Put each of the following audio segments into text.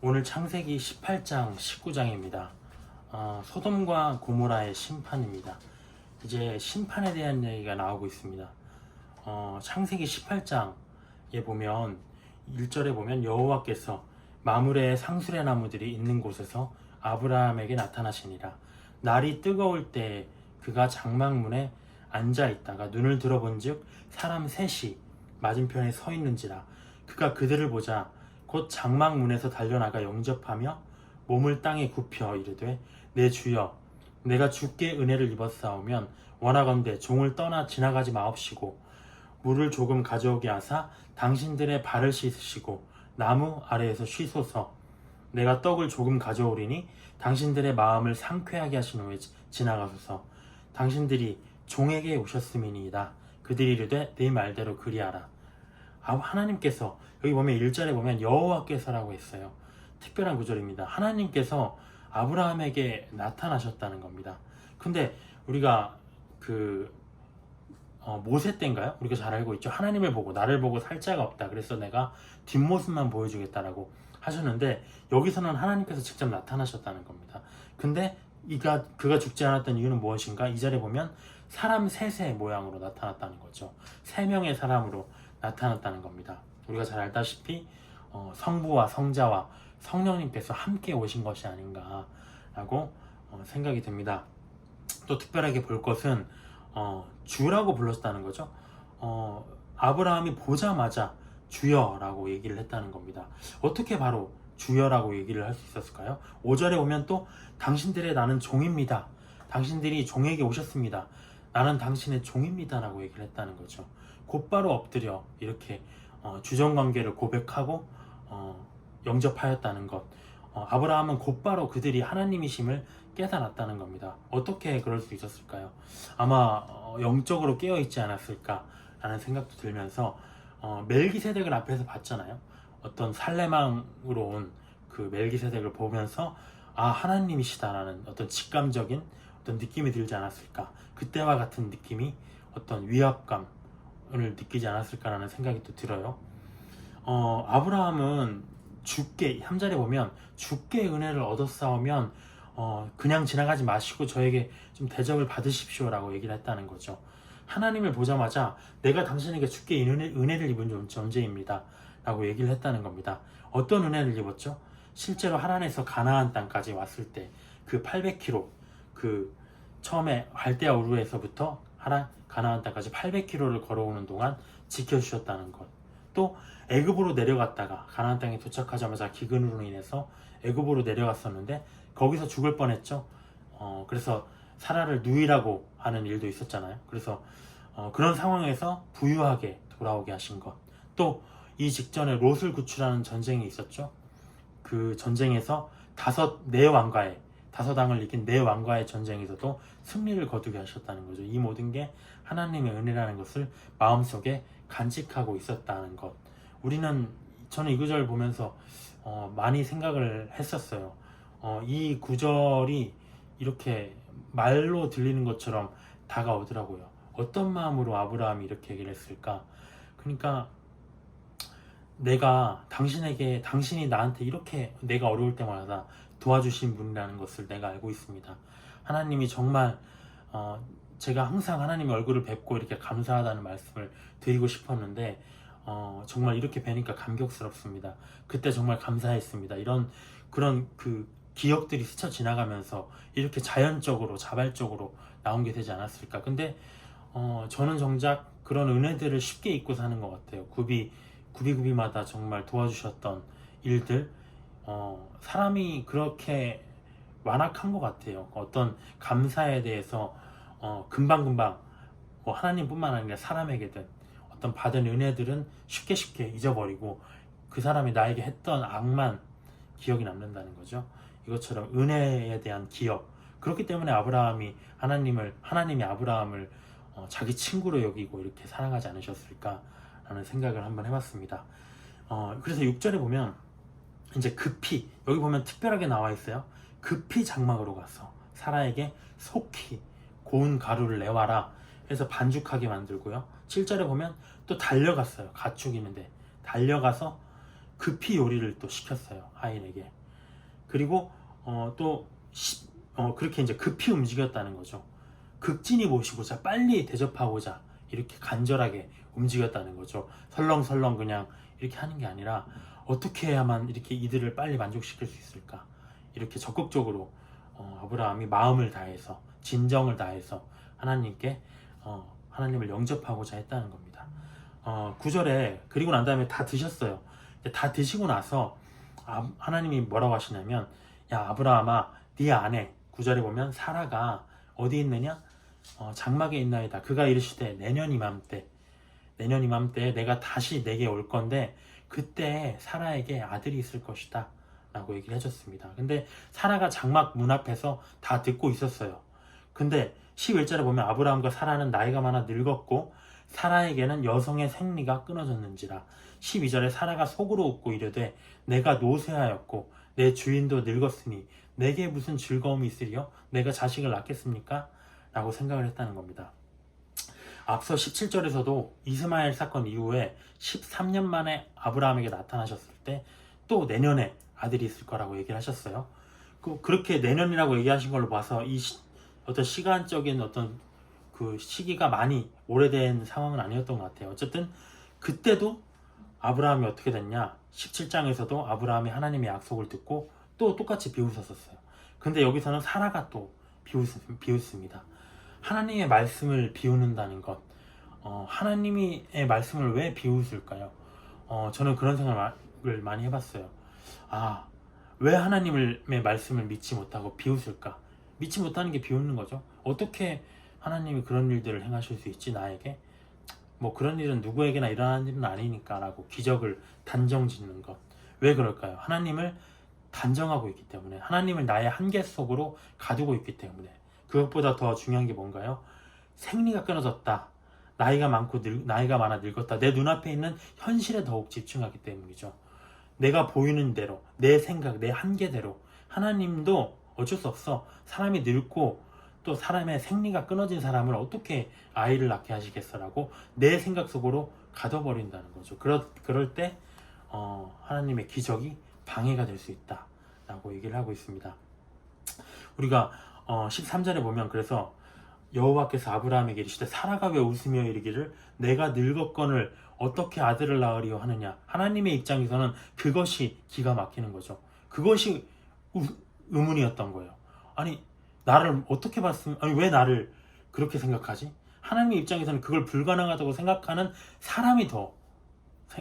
오늘 창세기 18장, 19장입니다. 소돔과 고모라의 심판입니다. 이제 심판에 대한 얘기가 나오고 있습니다. 창세기 18장에 보면 1절에 보면 여호와께서 마므레의 상수레 나무들이 있는 곳에서 아브라함에게 나타나시니라. 날이 뜨거울 때 그가 장막문에 앉아 있다가 눈을 들어본즉 사람 셋이 맞은편에 서 있는지라. 그가 그들을 보자 곧 장막문에서 달려나가 영접하며 몸을 땅에 굽혀 이르되 내 주여 내가 주께 은혜를 입었사오면 원하건대 종을 떠나 지나가지 마옵시고 물을 조금 가져오게 하사 당신들의 발을 씻으시고 나무 아래에서 쉬소서. 내가 떡을 조금 가져오리니 당신들의 마음을 상쾌하게 하신 후에 지나가소서. 당신들이 종에게 오셨음이니이다. 그들이 이르되 네 말대로 그리하라. 하나님께서 여기 보면 1절에 보면 여호와께서라고 했어요. 특별한 구절입니다. 하나님께서 아브라함에게 나타나셨다는 겁니다. 근데 우리가 모세 때인가요? 우리가 잘 알고 있죠. 하나님을 보고 나를 보고 살 자가 없다. 그래서 내가 뒷모습만 보여주겠다라고 하셨는데 여기서는 하나님께서 직접 나타나셨다는 겁니다. 근데 그가 죽지 않았던 이유는 무엇인가? 이 절에 보면 사람 셋의 모양으로 나타났다는 거죠. 세 명의 사람으로 나타났다는 겁니다. 우리가 잘 알다시피 성부와 성자와 성령님께서 함께 오신 것이 아닌가라고 생각이 듭니다. 또 특별하게 볼 것은 주라고 불렀다는 거죠. 아브라함이 보자마자 주여라고 얘기를 했다는 겁니다. 어떻게 바로 주여라고 얘기를 할 수 있었을까요? 5절에 보면 또 당신들의 나는 종입니다. 당신들이 종에게 오셨습니다. 나는 당신의 종입니다 라고 얘기를 했다는 거죠. 곧바로 엎드려 이렇게 주정관계를 고백하고 영접하였다는 것. 아브라함은 곧바로 그들이 하나님이심을 깨달았다는 겁니다. 어떻게 그럴 수 있었을까요? 아마 영적으로 깨어있지 않았을까라는 생각도 들면서 멜기세덱을 앞에서 봤잖아요. 어떤 살레망으로 온 그 멜기세덱을 보면서 하나님이시다라는 어떤 직감적인 어떤 느낌이 들지 않았을까. 그때와 같은 느낌이 어떤 위압감을 느끼지 않았을까라는 생각이 또 들어요. 아브라함은 주께 3절에 보면 주께 은혜를 얻었사오면 그냥 지나가지 마시고 저에게 좀 대접을 받으십시오라고 얘기를 했다는 거죠. 하나님을 보자마자 내가 당신에게 주께 은혜를 입은 존재입니다 라고 얘기를 했다는 겁니다. 어떤 은혜를 입었죠? 실제로 하란에서 가나안 땅까지 왔을 때 그 800km 처음에 갈대아 우르에서부터 가나안 땅까지 800km를 걸어오는 동안 지켜주셨다는 것. 또 애굽으로 내려갔다가 가나안 땅에 도착하자마자 기근으로 인해서 애굽으로 내려갔었는데 거기서 죽을 뻔했죠. 그래서 사라를 누이라고 하는 일도 있었잖아요. 그래서 그런 상황에서 부유하게 돌아오게 하신 것. 또 이 직전에 롯을 구출하는 전쟁이 있었죠. 그 전쟁에서 다섯 왕과의 이긴 네 왕과의 전쟁에서도 승리를 거두게 하셨다는 거죠. 이 모든 게 하나님의 은혜라는 것을 마음속에 간직하고 있었다는 것. 저는 이 구절을 보면서 많이 생각을 했었어요. 이 구절이 이렇게 말로 들리는 것처럼 다가오더라고요. 어떤 마음으로 아브라함이 이렇게 얘기를 했을까? 그러니까 당신이 나한테 이렇게 내가 어려울 때마다 도와주신 분이라는 것을 내가 알고 있습니다. 하나님이 정말 제가 항상 하나님의 얼굴을 뵙고 이렇게 감사하다는 말씀을 드리고 싶었는데 정말 이렇게 뵈니까 감격스럽습니다. 그때 정말 감사했습니다. 그런 기억들이 스쳐 지나가면서 이렇게 자연적으로 자발적으로 나온 게 되지 않았을까. 근데 저는 정작 그런 은혜들을 쉽게 잊고 사는 것 같아요. 구비구비마다 정말 도와주셨던 일들, 사람이 그렇게 완악한 것 같아요. 어떤 감사에 대해서 금방금방 하나님뿐만 아니라 사람에게든 어떤 받은 은혜들은 쉽게 잊어버리고 그 사람이 나에게 했던 악만 기억이 남는다는 거죠. 이것처럼 은혜에 대한 기억. 그렇기 때문에 하나님이 아브라함을 자기 친구로 여기고 이렇게 사랑하지 않으셨을까라는 생각을 한번 해봤습니다. 그래서 6절에 보면 이제 급히, 여기 보면 특별하게 나와 있어요. 급히 장막으로 가서 사라에게 속히 고운 가루를 내와라 해서 반죽하게 만들고요. 7절에 보면 또 달려갔어요. 가축이는데 달려가서 급히 요리를 또 시켰어요, 하인에게. 그리고 그렇게 이제 급히 움직였다는 거죠. 극진히 모시고자, 빨리 대접하고자 이렇게 간절하게 움직였다는 거죠. 설렁설렁 그냥 이렇게 하는 게 아니라 어떻게 해야만 이렇게 이들을 빨리 만족시킬 수 있을까, 이렇게 적극적으로 아브라함이 마음을 다해서, 진정을 다해서 하나님께 하나님을 영접하고자 했다는 겁니다. 9절에 그리고 난 다음에 다 드셨어요. 다 드시고 나서 하나님이 뭐라고 하시냐면, 야 아브라함아, 네 아내, 9절에 보면 사라가 어디 있느냐? 장막에 있나이다. 그가 이르시되 내년 이맘때 내가 다시 내게 올 건데 그때 사라에게 아들이 있을 것이다 라고 얘기를 해줬습니다. 근데 사라가 장막 문 앞에서 다 듣고 있었어요. 근데 11절에 보면 아브라함과 사라는 나이가 많아 늙었고 사라에게는 여성의 생리가 끊어졌는지라. 12절에 사라가 속으로 웃고 이르되 내가 노쇠하였고 내 주인도 늙었으니 내게 무슨 즐거움이 있으리요? 내가 자식을 낳겠습니까? 라고 생각을 했다는 겁니다. 앞서 17절에서도 이스마엘 사건 이후에 13년 만에 아브라함에게 나타나셨을 때 또 내년에 아들이 있을 거라고 얘기를 하셨어요. 그렇게 내년이라고 얘기하신 걸로 봐서 어떤 시간적인 어떤 그 시기가 많이 오래된 상황은 아니었던 것 같아요. 어쨌든 그때도 아브라함이 어떻게 됐냐, 17장에서도 아브라함이 하나님의 약속을 듣고 또 똑같이 비웃었었어요. 근데 여기서는 사라가 또 비웃습니다. 하나님의 말씀을 비웃는다는 것, 하나님의 말씀을 왜 비웃을까요? 저는 그런 생각을 많이 해봤어요. 왜 하나님의 말씀을 믿지 못하고 비웃을까? 믿지 못하는 게 비웃는 거죠. 어떻게 하나님이 그런 일들을 행하실 수 있지, 나에게? 뭐 그런 일은 누구에게나 일어나는 일은 아니니까 라고 기적을 단정 짓는 것. 왜 그럴까요? 하나님을 단정하고 있기 때문에, 하나님을 나의 한계 속으로 가두고 있기 때문에. 그것보다 더 중요한 게 뭔가요? 생리가 끊어졌다, 나이가 많아 늙었다, 내 눈앞에 있는 현실에 더욱 집중하기 때문이죠. 내가 보이는 대로, 내 생각, 내 한계대로. 하나님도 어쩔 수 없어. 사람이 늙고 또 사람의 생리가 끊어진 사람을 어떻게 아이를 낳게 하시겠어라고 내 생각 속으로 가둬버린다는 거죠. 그럴 때 하나님의 기적이 방해가 될 수 있다 라고 얘기를 하고 있습니다. 우리가 13절에 보면, 그래서 여호와께서 아브라함에게 이르시되 사라가 왜 웃으며 이르기를 내가 늙었거늘 어떻게 아들을 낳으리요 하느냐. 하나님의 입장에서는 그것이 기가 막히는 거죠. 그것이 의문이었던 거예요. 아니 나를 어떻게 봤으면, 왜 나를 그렇게 생각하지? 하나님의 입장에서는 그걸 불가능하다고 생각하는 사람이 더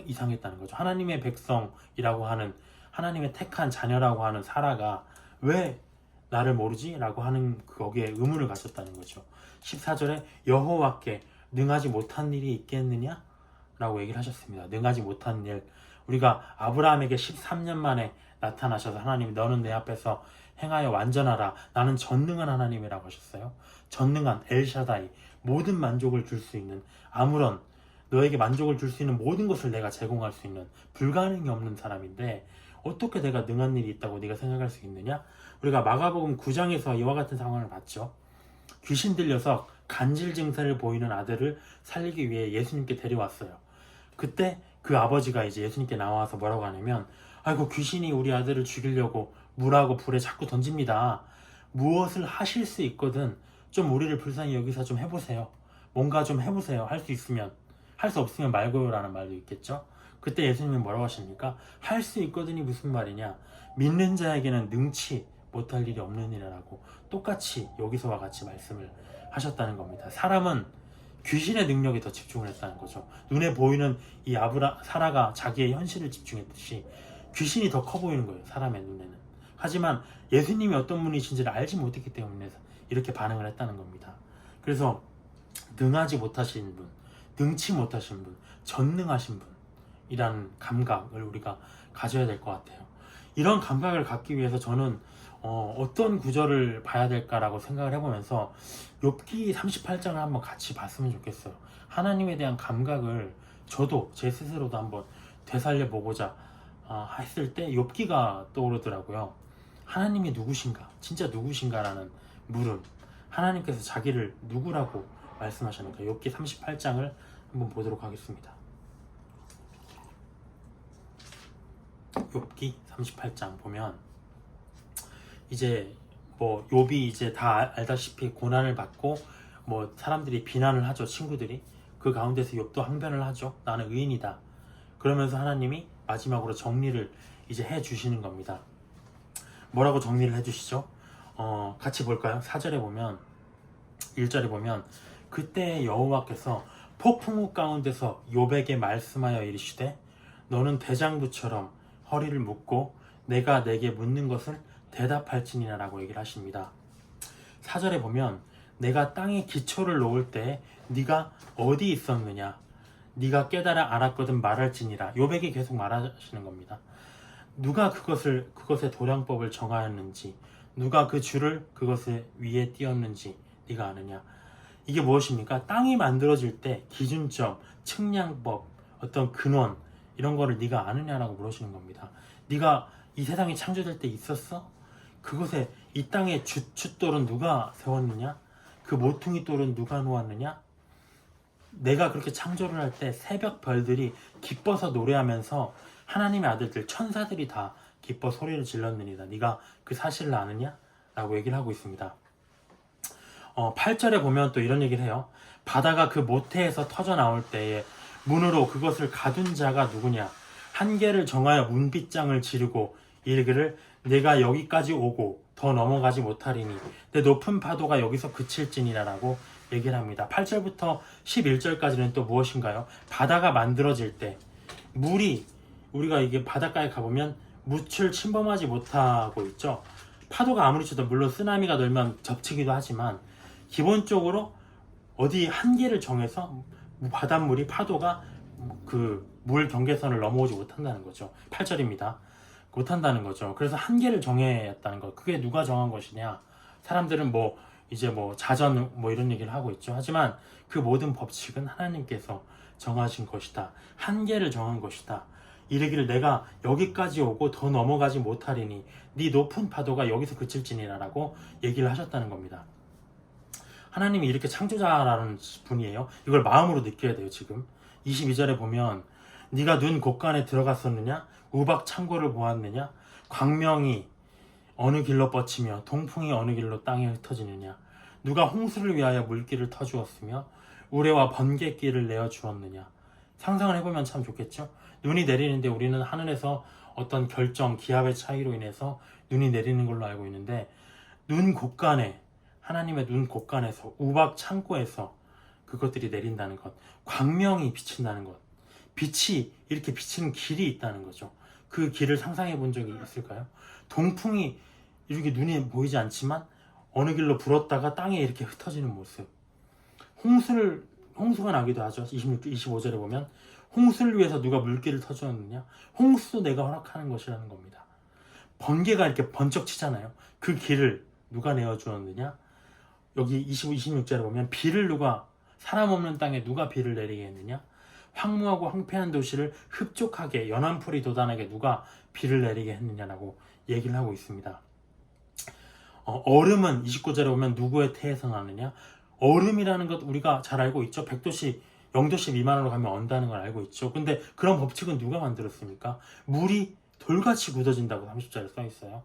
이상했다는 거죠. 하나님의 백성이라고 하는, 하나님의 택한 자녀라고 하는 사라가 왜 나를 모르지? 라고 하는 거기에 의문을 가졌다는 거죠. 14절에 여호와께 능하지 못한 일이 있겠느냐? 라고 얘기를 하셨습니다. 능하지 못한 일. 우리가 아브라함에게 13년 만에 나타나셔서 하나님이 너는 내 앞에서 행하여 완전하라, 나는 전능한 하나님이라고 하셨어요. 전능한 엘샤다이, 모든 만족을 줄 수 있는, 아무런 너에게 만족을 줄 수 있는 모든 것을 내가 제공할 수 있는 불가능이 없는 사람인데 어떻게 내가 능한 일이 있다고 네가 생각할 수 있느냐? 우리가 마가복음 9장에서 이와 같은 상황을 봤죠. 귀신 들려서 간질 증세를 보이는 아들을 살리기 위해 예수님께 데려왔어요. 그때 그 아버지가 이제 예수님께 나와서 뭐라고 하냐면, 아이고 귀신이 우리 아들을 죽이려고 물하고 불에 자꾸 던집니다. 무엇을 하실 수 있거든 좀 우리를 불쌍히 여기서 좀 해보세요. 뭔가 좀 해보세요. 할 수 있으면. 할 수 없으면 말고요 라는 말도 있겠죠. 그때 예수님은 뭐라고 하십니까? 할 수 있거든이 무슨 말이냐, 믿는 자에게는 능치 못할 일이 없는 일이라고 똑같이 여기서와 같이 말씀을 하셨다는 겁니다. 사람은 귀신의 능력에 더 집중을 했다는 거죠. 눈에 보이는 이 사라가 자기의 현실을 집중했듯이 귀신이 더 커 보이는 거예요, 사람의 눈에는. 하지만 예수님이 어떤 분이신지를 알지 못했기 때문에 이렇게 반응을 했다는 겁니다. 그래서 능하지 못하신 분, 능치 못하신 분, 전능하신 분이라는 감각을 우리가 가져야 될 것 같아요. 이런 감각을 갖기 위해서 저는 어떤 구절을 봐야 될까라고 생각을 해보면서 욥기 38장을 한번 같이 봤으면 좋겠어요. 하나님에 대한 감각을 저도 제 스스로도 한번 되살려 보고자 했을 때 욥기가 떠오르더라고요. 하나님이 누구신가? 진짜 누구신가라는 물음. 하나님께서 자기를 누구라고 말씀하셨는가? 욥기 38장을 한번 보도록 하겠습니다. 욥기 38장 보면 이제 뭐 욥이 이제 다 알다시피 고난을 받고 뭐 사람들이 비난을 하죠. 친구들이 그 가운데서 욥도 항변을 하죠. 나는 의인이다. 그러면서 하나님이 마지막으로 정리를 이제 해 주시는 겁니다. 뭐라고 정리를 해 주시죠? 같이 볼까요? 4절에 보면 1절에 보면 그때 여호와께서 폭풍우 가운데서 욥에게 말씀하여 이르시되 너는 대장부처럼 허리를 묶고 내가 내게 묻는 것을 대답할지니라 라고 얘기를 하십니다. 4절에 보면 내가 땅에 기초를 놓을 때 네가 어디 있었느냐 네가 깨달아 알았거든 말할지니라. 욥에게 계속 말하시는 겁니다. 누가 그것의 도량법을 정하였는지 누가 그 줄을 그것의 위에 띄었는지 네가 아느냐. 이게 무엇입니까? 땅이 만들어질 때 기준점, 측량법, 어떤 근원 이런 거를 네가 아느냐라고 물으시는 겁니다. 네가 이 세상이 창조될 때 있었어? 그곳에 이 땅의 주춧돌은 누가 세웠느냐? 그 모퉁이 돌은 누가 놓았느냐? 내가 그렇게 창조를 할 때 새벽 별들이 기뻐서 노래하면서 하나님의 아들들 천사들이 다 기뻐 소리를 질렀느니라. 네가 그 사실을 아느냐? 라고 얘기를 하고 있습니다. 8절에 보면 또 이런 얘기를 해요. 바다가 그 모태에서 터져 나올 때에 문으로 그것을 가둔 자가 누구냐? 한계를 정하여 문빗장을 지르고 이르기를 내가 여기까지 오고 더 넘어가지 못하리니 내 높은 파도가 여기서 그칠지니라 라고 얘기를 합니다. 8절부터 11절까지는 또 무엇인가요? 바다가 만들어질 때 물이 우리가 이게 바닷가에 가보면 묻을 침범하지 못하고 있죠. 파도가 아무리 쳐도 물론 쓰나미가 놀면 접치기도 하지만 기본적으로 어디 한계를 정해서 바닷물이 파도가 그 물 경계선을 넘어오지 못한다는 거죠. 8절입니다. 못한다는 거죠. 그래서 한계를 정해야했다는 것. 그게 누가 정한 것이냐? 사람들은 뭐 이제 뭐 자전 뭐 이런 얘기를 하고 있죠. 하지만 그 모든 법칙은 하나님께서 정하신 것이다. 한계를 정한 것이다. 이르기를 내가 여기까지 오고 더 넘어가지 못하리니 네 높은 파도가 여기서 그칠지니라 라고 얘기를 하셨다는 겁니다. 하나님이 이렇게 창조자라는 분이에요. 이걸 마음으로 느껴야 돼요. 지금 22절에 보면 네가 눈 곳간에 들어갔었느냐? 우박 창고를 보았느냐? 광명이 어느 길로 뻗치며 동풍이 어느 길로 땅에 흩어지느냐? 누가 홍수를 위하여 물길을 터주었으며 우레와 번갯길을 내어 주었느냐? 상상을 해보면 참 좋겠죠? 눈이 내리는데 우리는 하늘에서 어떤 결정, 기압의 차이로 인해서 눈이 내리는 걸로 알고 있는데 눈 곳간에 하나님의 눈 곳간에서 우박 창고에서 그것들이 내린다는 것, 광명이 비친다는 것, 빛이 이렇게 비치는 길이 있다는 거죠. 그 길을 상상해 본 적이 있을까요? 동풍이 이렇게 눈에 보이지 않지만 어느 길로 불었다가 땅에 이렇게 흩어지는 모습. 홍수가 나기도 하죠. 25절에 보면 홍수를 위해서 누가 물길을 터주었느냐? 홍수도 내가 허락하는 것이라는 겁니다. 번개가 이렇게 번쩍 치잖아요. 그 길을 누가 내어주었느냐? 여기 26절에 보면 비를 사람 없는 땅에 누가 비를 내리게 했느냐? 황무하고 황폐한 도시를 흡족하게 연한풀이 돋아나게 누가 비를 내리게 했느냐라고 얘기를 하고 있습니다. 얼음은 29절에 보면 누구의 태에서 나느냐? 얼음이라는 것 우리가 잘 알고 있죠. 100도씨 0도씨 미만으로 가면 언다는 걸 알고 있죠. 근데 그런 법칙은 누가 만들었습니까? 물이 돌같이 굳어진다고 30절에 써 있어요.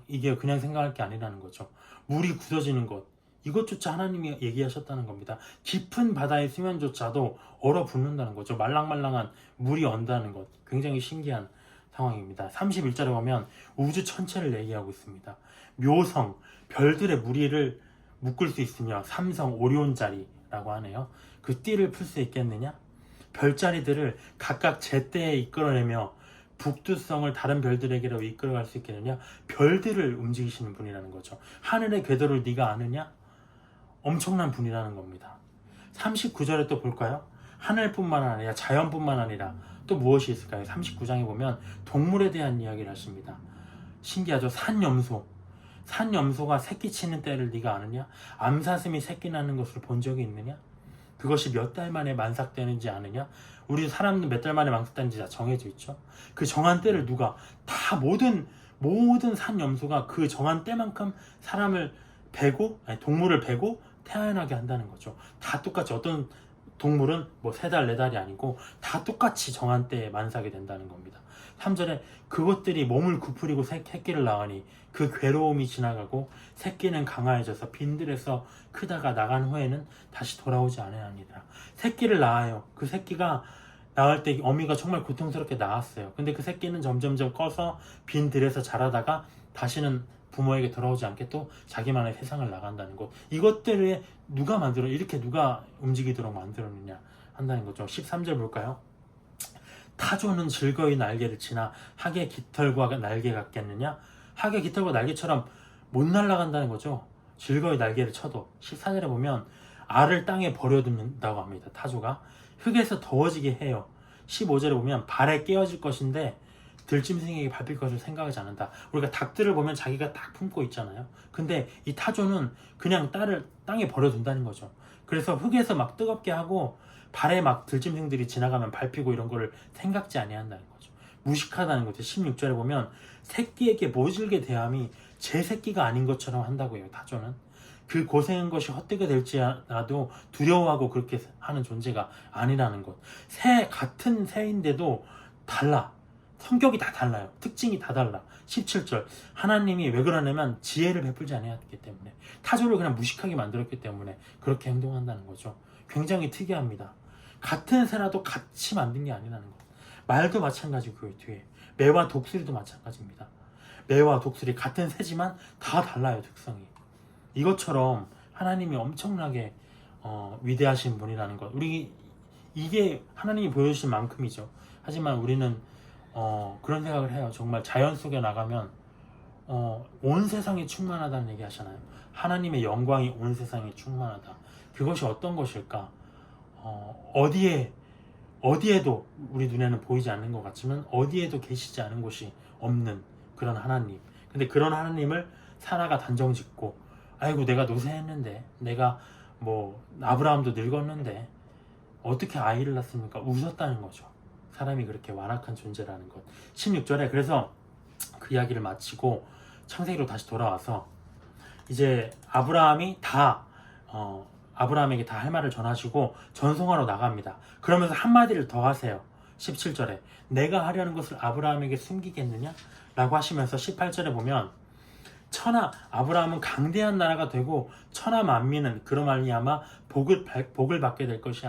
이게 그냥 생각할 게 아니라는 거죠. 물이 굳어지는 것, 이것조차 하나님이 얘기하셨다는 겁니다. 깊은 바다의 수면조차도 얼어붙는다는 거죠. 말랑말랑한 물이 언다는 것, 굉장히 신기한 상황입니다. 31절에 보면 우주 전체를 얘기하고 있습니다. 묘성, 별들의 무리를 묶을 수 있으며 삼성, 오리온자리라고 하네요. 그 띠를 풀 수 있겠느냐? 별자리들을 각각 제때에 이끌어내며 북두성을 다른 별들에게로 이끌어갈 수 있겠느냐? 별들을 움직이시는 분이라는 거죠. 하늘의 궤도를 네가 아느냐? 엄청난 분이라는 겁니다. 39절에 또 볼까요? 하늘뿐만 아니라 자연뿐만 아니라 또 무엇이 있을까요? 39장에 보면 동물에 대한 이야기를 하십니다. 신기하죠? 산염소가 새끼 치는 때를 네가 아느냐? 암사슴이 새끼 낳는 것을 본 적이 있느냐? 그것이 몇 달 만에 만삭되는지 아느냐? 우리 사람은 몇 달 만에 만삭되는지 다 정해져 있죠. 그 정한 때를 누가 다 모든 산염소가 그 정한 때만큼 동물을 베고 태어나게 한다는 거죠. 다 똑같이 어떤 동물은 뭐 3달, 4달이 아니고 다 똑같이 정한 때에 만삭이 된다는 겁니다. 3절에 그것들이 몸을 구부리고 새끼를 낳으니 그 괴로움이 지나가고 새끼는 강화해져서 빈들에서 크다가 나간 후에는 다시 돌아오지 아니하니라. 새끼를 낳아요. 그 새끼가 낳을 때 어미가 정말 고통스럽게 낳았어요. 근데 그 새끼는 점점점 커서 빈들에서 자라다가 다시는 부모에게 돌아오지 않게 또 자기만의 세상을 나간다는 것. 이것들을 누가 만들어, 이렇게 누가 움직이도록 만들었느냐 한다는 거죠. 13절 볼까요? 타조는 즐거이 날개를 치나 학의 깃털과 날개 같겠느냐? 학의 깃털과 날개처럼 못 날아간다는 거죠. 즐거이 날개를 쳐도. 14절에 보면 알을 땅에 버려둔다고 합니다. 타조가 흙에서 더워지게 해요. 15절에 보면 발에 깨어질 것인데 들짐승에게 밟힐 것을 생각하지 않는다. 우리가 닭들을 보면 자기가 딱 품고 있잖아요. 근데 이 타조는 그냥 딸을 땅에 버려둔다는 거죠. 그래서 흙에서 막 뜨겁게 하고 발에 막 들짐승들이 지나가면 밟히고 이런 거를 생각지 아니한다는 거죠. 무식하다는 거죠. 16절에 보면 새끼에게 모질게 대함이 제 새끼가 아닌 것처럼 한다고 해요. 타조는 그 고생한 것이 헛되게 될지라도 두려워하고 그렇게 하는 존재가 아니라는 것. 같은 새인데도 달라. 성격이 다 달라요. 특징이 다 달라. 17절 하나님이 왜 그러냐면 지혜를 베풀지 아니했기 때문에, 타조를 그냥 무식하게 만들었기 때문에 그렇게 행동한다는 거죠. 굉장히 특이합니다. 같은 새라도 같이 만든 게 아니라는 것. 말도 마찬가지고 그 뒤에 매와 독수리도 마찬가지입니다. 매와 독수리 같은 새지만 다 달라요. 특성이. 이것처럼 하나님이 엄청나게 위대하신 분이라는 것. 이게 하나님이 보여주신 만큼이죠. 하지만 우리는 그런 생각을 해요. 정말 자연 속에 나가면 온 세상이 충만하다는 얘기 하잖아요. 하나님의 영광이 온 세상에 충만하다. 그것이 어떤 것일까? 어디에도 우리 눈에는 보이지 않는 것 같지만 어디에도 계시지 않은 곳이 없는 그런 하나님. 근데 그런 하나님을 사라가 단정짓고, 아이고 내가 노쇠했는데, 내가 뭐 아브라함도 늙었는데 어떻게 아이를 낳습니까? 웃었다는 거죠. 사람이 그렇게 완악한 존재라는 것. 16절에 그래서 그 이야기를 마치고 창세기로 다시 돌아와서 이제 아브라함이 아브라함에게 다 할 말을 전하시고 전송하러 나갑니다. 그러면서 한마디를 더 하세요. 17절에 내가 하려는 것을 아브라함에게 숨기겠느냐? 라고 하시면서 18절에 보면 아브라함은 강대한 나라가 되고 천하 만민은 그로 말미암아 복을 받게 될 것이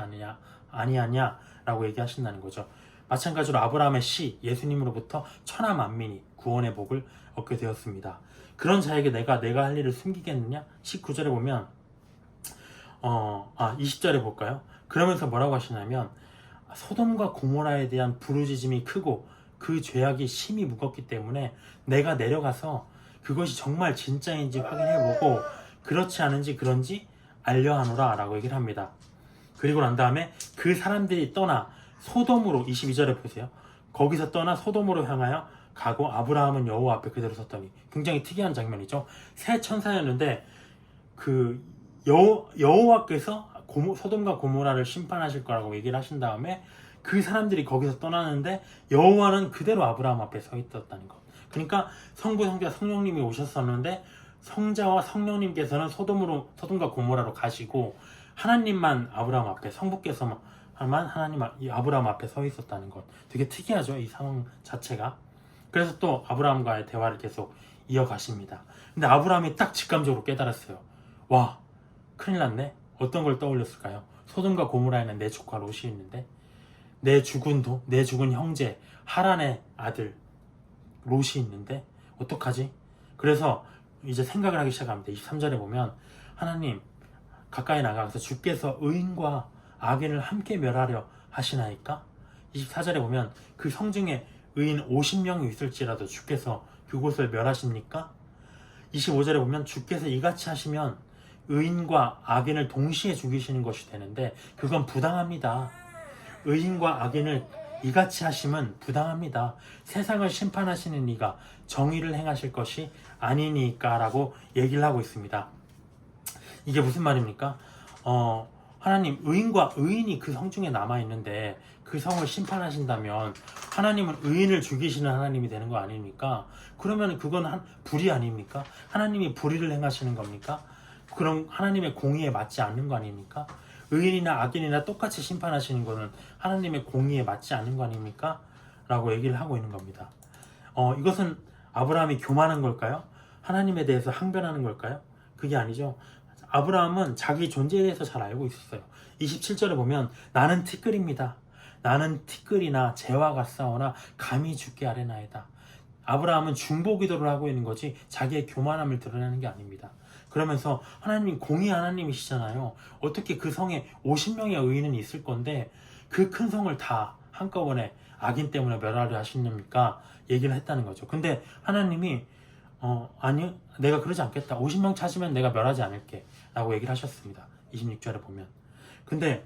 아니하냐 라고 얘기하신다는 거죠. 마찬가지로 아브라함의 예수님으로부터 천하 만민이 구원의 복을 얻게 되었습니다. 그런 자에게 내가 할 일을 숨기겠느냐? 19절에 보면 20절에 볼까요? 그러면서 뭐라고 하시냐면 소돔과 고모라에 대한 부르짖음이 크고 그 죄악이 심히 무겁기 때문에 내가 내려가서 그것이 정말 진짜인지 확인해보고 그렇지 않은지 그런지 알려하노라 라고 얘기를 합니다. 그리고 난 다음에 그 사람들이 떠나 소돔으로, 22절에 보세요. 거기서 떠나 소돔으로 향하여 가고 아브라함은 여호와 앞에 그대로 섰더니, 굉장히 특이한 장면이죠. 새 천사였는데 그 여호와께서 소돔과 고모라를 심판하실 거라고 얘기를 하신 다음에 그 사람들이 거기서 떠나는데 여호와는 그대로 아브라함 앞에 서 있었다는 것. 그러니까 성부, 성자, 성령님이 오셨었는데 성자와 성령님께서는 소돔과 고모라로 가시고 하나님만 아브라함 앞에, 성부께서만 아브라함 앞에 서 있었다는 것. 되게 특이하죠, 이 상황 자체가. 그래서 또 아브라함과의 대화를 계속 이어가십니다. 근데 아브라함이 딱 직감적으로 깨달았어요. 와, 큰일 났네. 어떤 걸 떠올렸을까요? 소돔과 고모라에는 내 조카 롯이 있는데, 내 죽은 형제 하란의 아들 롯이 있는데 어떡하지? 그래서 이제 생각을 하기 시작합니다. 23절에 보면 하나님 가까이 나가서 주께서 의인과 악인을 함께 멸하려 하시나이까? 24절에 보면 그 성중에 의인 50명이 있을지라도 주께서 그곳을 멸하십니까? 25절에 보면 주께서 이같이 하시면 의인과 악인을 동시에 죽이시는 것이 되는데 그건 부당합니다. 의인과 악인을 이같이 하시면 부당합니다. 세상을 심판하시는 이가 정의를 행하실 것이 아니니까 라고 얘기를 하고 있습니다. 이게 무슨 말입니까? 하나님, 의인이 그 성중에 남아있는데 그 성을 심판하신다면 하나님은 의인을 죽이시는 하나님이 되는 거 아닙니까? 그러면 그건 불의 아닙니까? 하나님이 불의를 행하시는 겁니까? 그럼 하나님의 공의에 맞지 않는 거 아닙니까? 의인이나 악인이나 똑같이 심판하시는 거는 하나님의 공의에 맞지 않는 거 아닙니까? 라고 얘기를 하고 있는 겁니다. 이것은 아브라함이 교만한 걸까요? 하나님에 대해서 항변하는 걸까요? 그게 아니죠. 아브라함은 자기 존재에 대해서 잘 알고 있었어요. 27절에 보면 나는 티끌입니다. 나는 티끌이나 재와 같사오나 감히 죽게 아뢰나이다. 아브라함은 중보기도를 하고 있는 거지 자기의 교만함을 드러내는 게 아닙니다. 그러면서 하나님이 공의 하나님이시잖아요. 어떻게 그 성에 50명의 의인은 있을 건데 그 큰 성을 다 한꺼번에 악인 때문에 멸하려 하시렵니까? 얘기를 했다는 거죠. 근데 하나님이 아니요, 내가 그러지 않겠다. 50명 찾으면 내가 멸하지 않을게 라고 얘기를 하셨습니다. 26절에 보면. 근데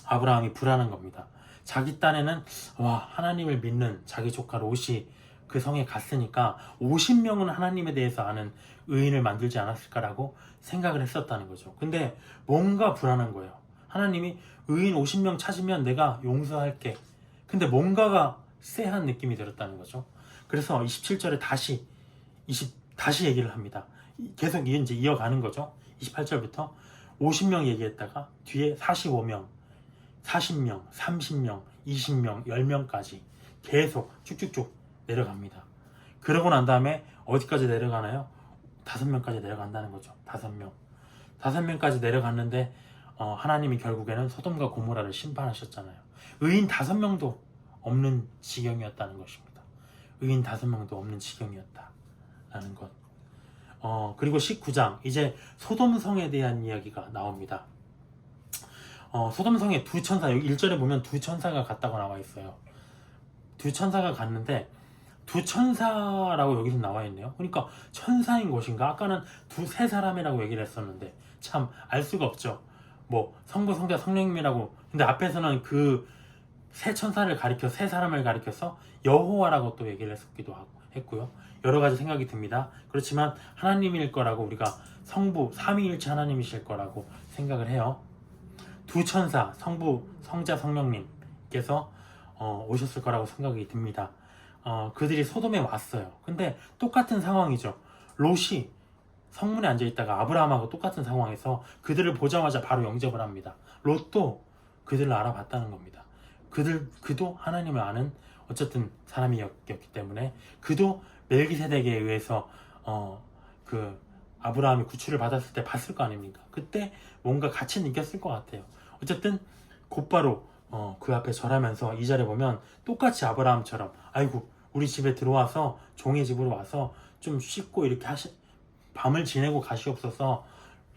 아브라함이 불안한 겁니다. 자기 딴에는 하나님을 믿는 자기 조카 롯이 그 성에 갔으니까 50명은 하나님에 대해서 아는 의인을 만들지 않았을까라고 생각을 했었다는 거죠. 근데 뭔가 불안한 거예요. 하나님이 의인 50명 찾으면 내가 용서할게. 근데 뭔가가 쎄한 느낌이 들었다는 거죠. 그래서 27절에 다시 얘기를 합니다. 계속 이제 이어가는 거죠. 28절부터 50명 얘기했다가 뒤에 45명, 40명, 30명, 20명, 10명까지 계속 쭉쭉쭉 내려갑니다. 그러고 난 다음에 어디까지 내려가나요? 5명까지 내려간다는 거죠. 5명까지 내려갔는데 하나님이 결국에는 소돔과 고모라를 심판하셨잖아요. 의인 5명도 없는 지경이었다는 것입니다. 의인 5명도 없는 지경이었다라는 것. 그리고 19장 이제 소돔성에 대한 이야기가 나옵니다. 소돔성에 두 천사, 여기 1절에 보면 두 천사가 갔다고 나와 있어요. 두 천사가 갔는데 두 천사라고 여기서 나와 있네요. 그러니까 천사인 것인가? 아까는 세 사람이라고 얘기를 했었는데 참 알 수가 없죠. 뭐 성부, 성자, 성령님이라고. 근데 앞에서는 그 세 천사를 가리켜 세 사람을 가리켜서 여호와라고 또 얘기를 했고요. 여러 가지 생각이 듭니다. 그렇지만 하나님일 거라고 우리가 성부, 삼위일체 하나님이실 거라고 생각을 해요. 두 천사, 성부, 성자, 성령님께서 오셨을 거라고 생각이 듭니다. 그들이 소돔에 왔어요. 근데 똑같은 상황이죠. 롯이 성문에 앉아있다가 아브라함하고 똑같은 상황에서 그들을 보자마자 바로 영접을 합니다. 롯도 그들을 알아봤다는 겁니다. 그도 하나님을 아는 어쨌든 사람이었기 때문에 그도 멜기세덱에 의해서 그 아브라함이 구출을 받았을 때 봤을 거 아닙니까? 그때 뭔가 같이 느꼈을 것 같아요. 어쨌든 곧바로 그 앞에 절하면서 이 절에 보면 똑같이 아브라함처럼 아이고 우리 집에 들어와서 종의 집으로 와서 좀 씻고 이렇게 밤을 지내고 가시옵소서.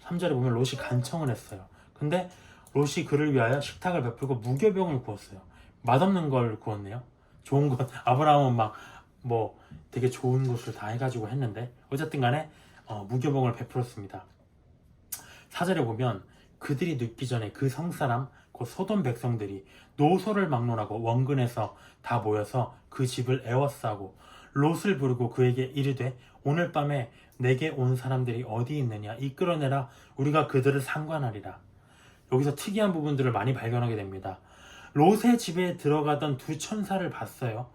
3절에 보면 롯이 간청을 했어요. 근데 롯이 그를 위하여 식탁을 베풀고 무교병을 구웠어요. 맛없는 걸 구웠네요. 좋은 것, 아브라함은 막 뭐 되게 좋은 것을 다 해가지고 했는데 어쨌든 간에 무교병을 베풀었습니다. 4절에 보면 그들이 눕기 전에 그 성사람 곧 소돔 백성들이 노소를 막론하고 원근에서 다 모여서 그 집을 에워싸고 롯을 부르고 그에게 이르되 오늘 밤에 내게 온 사람들이 어디 있느냐 이끌어내라 우리가 그들을 상관하리라. 여기서 특이한 부분들을 많이 발견하게 됩니다. 롯의 집에 들어가던 두 천사를 봤어요.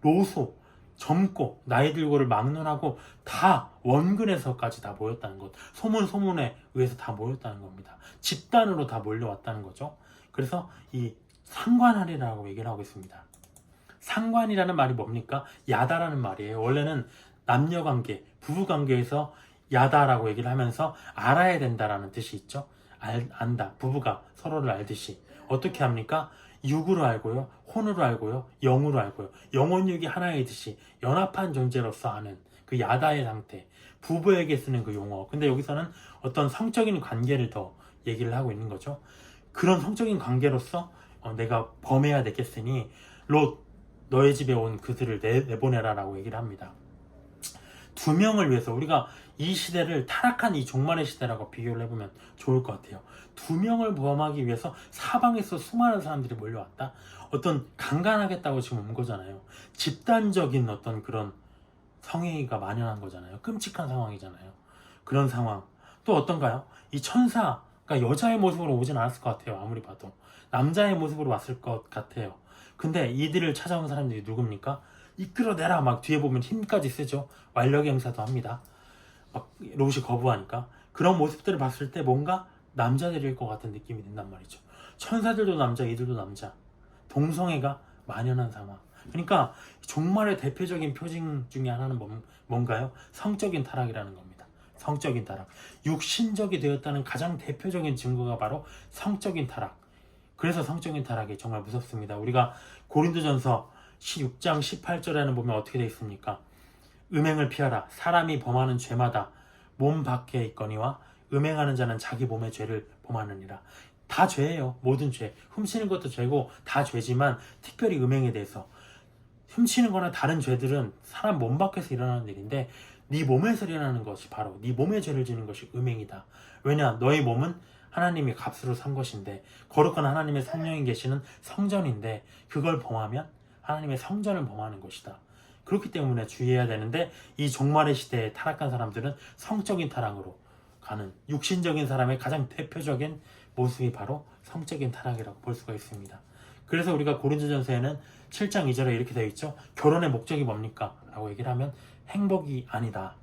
롯소, 젊고 나이 들고를 막론하고 다 원근에서까지 다 모였다는 것. 소문에 의해서 다 모였다는 겁니다. 집단으로 다 몰려왔다는 거죠. 그래서 이 상관하리라고 얘기를 하고 있습니다. 상관이라는 말이 뭡니까? 야다라는 말이에요. 원래는 남녀관계, 부부관계에서 야다라고 얘기를 하면서 알아야 된다라는 뜻이 있죠. 안다. 부부가 서로를 알듯이. 어떻게 합니까? 육으로 알고요. 혼으로 알고요. 영으로 알고요. 영혼육이 하나이듯이 연합한 존재로서 아는 그 야다의 상태. 부부에게 쓰는 그 용어. 근데 여기서는 어떤 성적인 관계를 더 얘기를 하고 있는 거죠. 그런 성적인 관계로서 내가 범해야 되겠으니 롯 너의 집에 온 그들을 내보내라 라고 얘기를 합니다. 두 명을 위해서 우리가 이 시대를 타락한 이 종말의 시대라고 비교를 해보면 좋을 것 같아요. 두 명을 보험하기 위해서 사방에서 수많은 사람들이 몰려왔다. 어떤 강간하겠다고 지금 온 거잖아요. 집단적인 어떤 그런 성행위가 만연한 거잖아요. 끔찍한 상황이잖아요. 그런 상황. 또 어떤가요? 이 천사가 여자의 모습으로 오진 않았을 것 같아요. 아무리 봐도. 남자의 모습으로 왔을 것 같아요. 근데 이들을 찾아온 사람들이 누굽니까? 이끌어내라 막 뒤에 보면 힘까지 쓰죠. 완력의 행사도 합니다. 막 롯이 거부하니까. 그런 모습들을 봤을 때 뭔가 남자들일 것 같은 느낌이 든단 말이죠. 천사들도 남자, 이들도 남자. 동성애가 만연한 상황. 그러니까 종말의 대표적인 표징 중에 하나는 뭔가요? 성적인 타락이라는 겁니다. 성적인 타락. 육신적이 되었다는 가장 대표적인 증거가 바로 성적인 타락. 그래서 성적인 타락이 정말 무섭습니다. 우리가 고린도전서 16장 18절에는 보면 어떻게 되어 있습니까? 음행을 피하라. 사람이 범하는 죄마다 몸 밖에 있거니와 음행하는 자는 자기 몸의 죄를 범하느니라. 다 죄예요. 모든 죄. 훔치는 것도 죄고 다 죄지만 특별히 음행에 대해서 훔치는 거나 다른 죄들은 사람 몸 밖에서 일어나는 일인데 네 몸에서 일어나는 것이 바로 네 몸의 죄를 지는 것이 음행이다. 왜냐? 너의 몸은 하나님이 값으로 산 것인데 거룩한 하나님의 성령이 계시는 성전인데 그걸 범하면 하나님의 성전을 범하는 것이다. 그렇기 때문에 주의해야 되는데 이 종말의 시대에 타락한 사람들은 성적인 타락으로 가는 육신적인 사람의 가장 대표적인 모습이 바로 성적인 타락이라고 볼 수가 있습니다. 그래서 우리가 고린도전서에는 7장 2절에 이렇게 되어 있죠. 결혼의 목적이 뭡니까? 라고 얘기를 하면 행복이 아니다.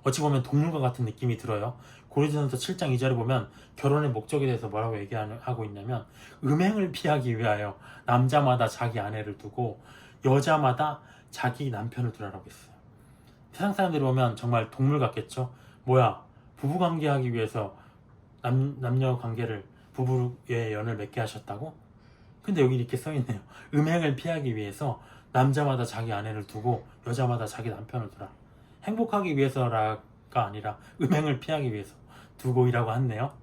어찌 보면 동물과 같은 느낌이 들어요. 고린도전서 7장 2절에 보면 결혼의 목적에 대해서 뭐라고 얘기하고 있냐면 음행을 피하기 위하여 남자마다 자기 아내를 두고 여자마다 자기 남편을 두라고 했어요. 세상 사람들이 보면 정말 동물 같겠죠. 뭐야, 부부관계하기 위해서 남녀 관계를 부부의 연을 맺게 하셨다고? 근데 여기 이렇게 써있네요. 음행을 피하기 위해서 남자마다 자기 아내를 두고 여자마다 자기 남편을 두라. 행복하기 위해서가 아니라 음행을 피하기 위해서 두고이라고 했네요.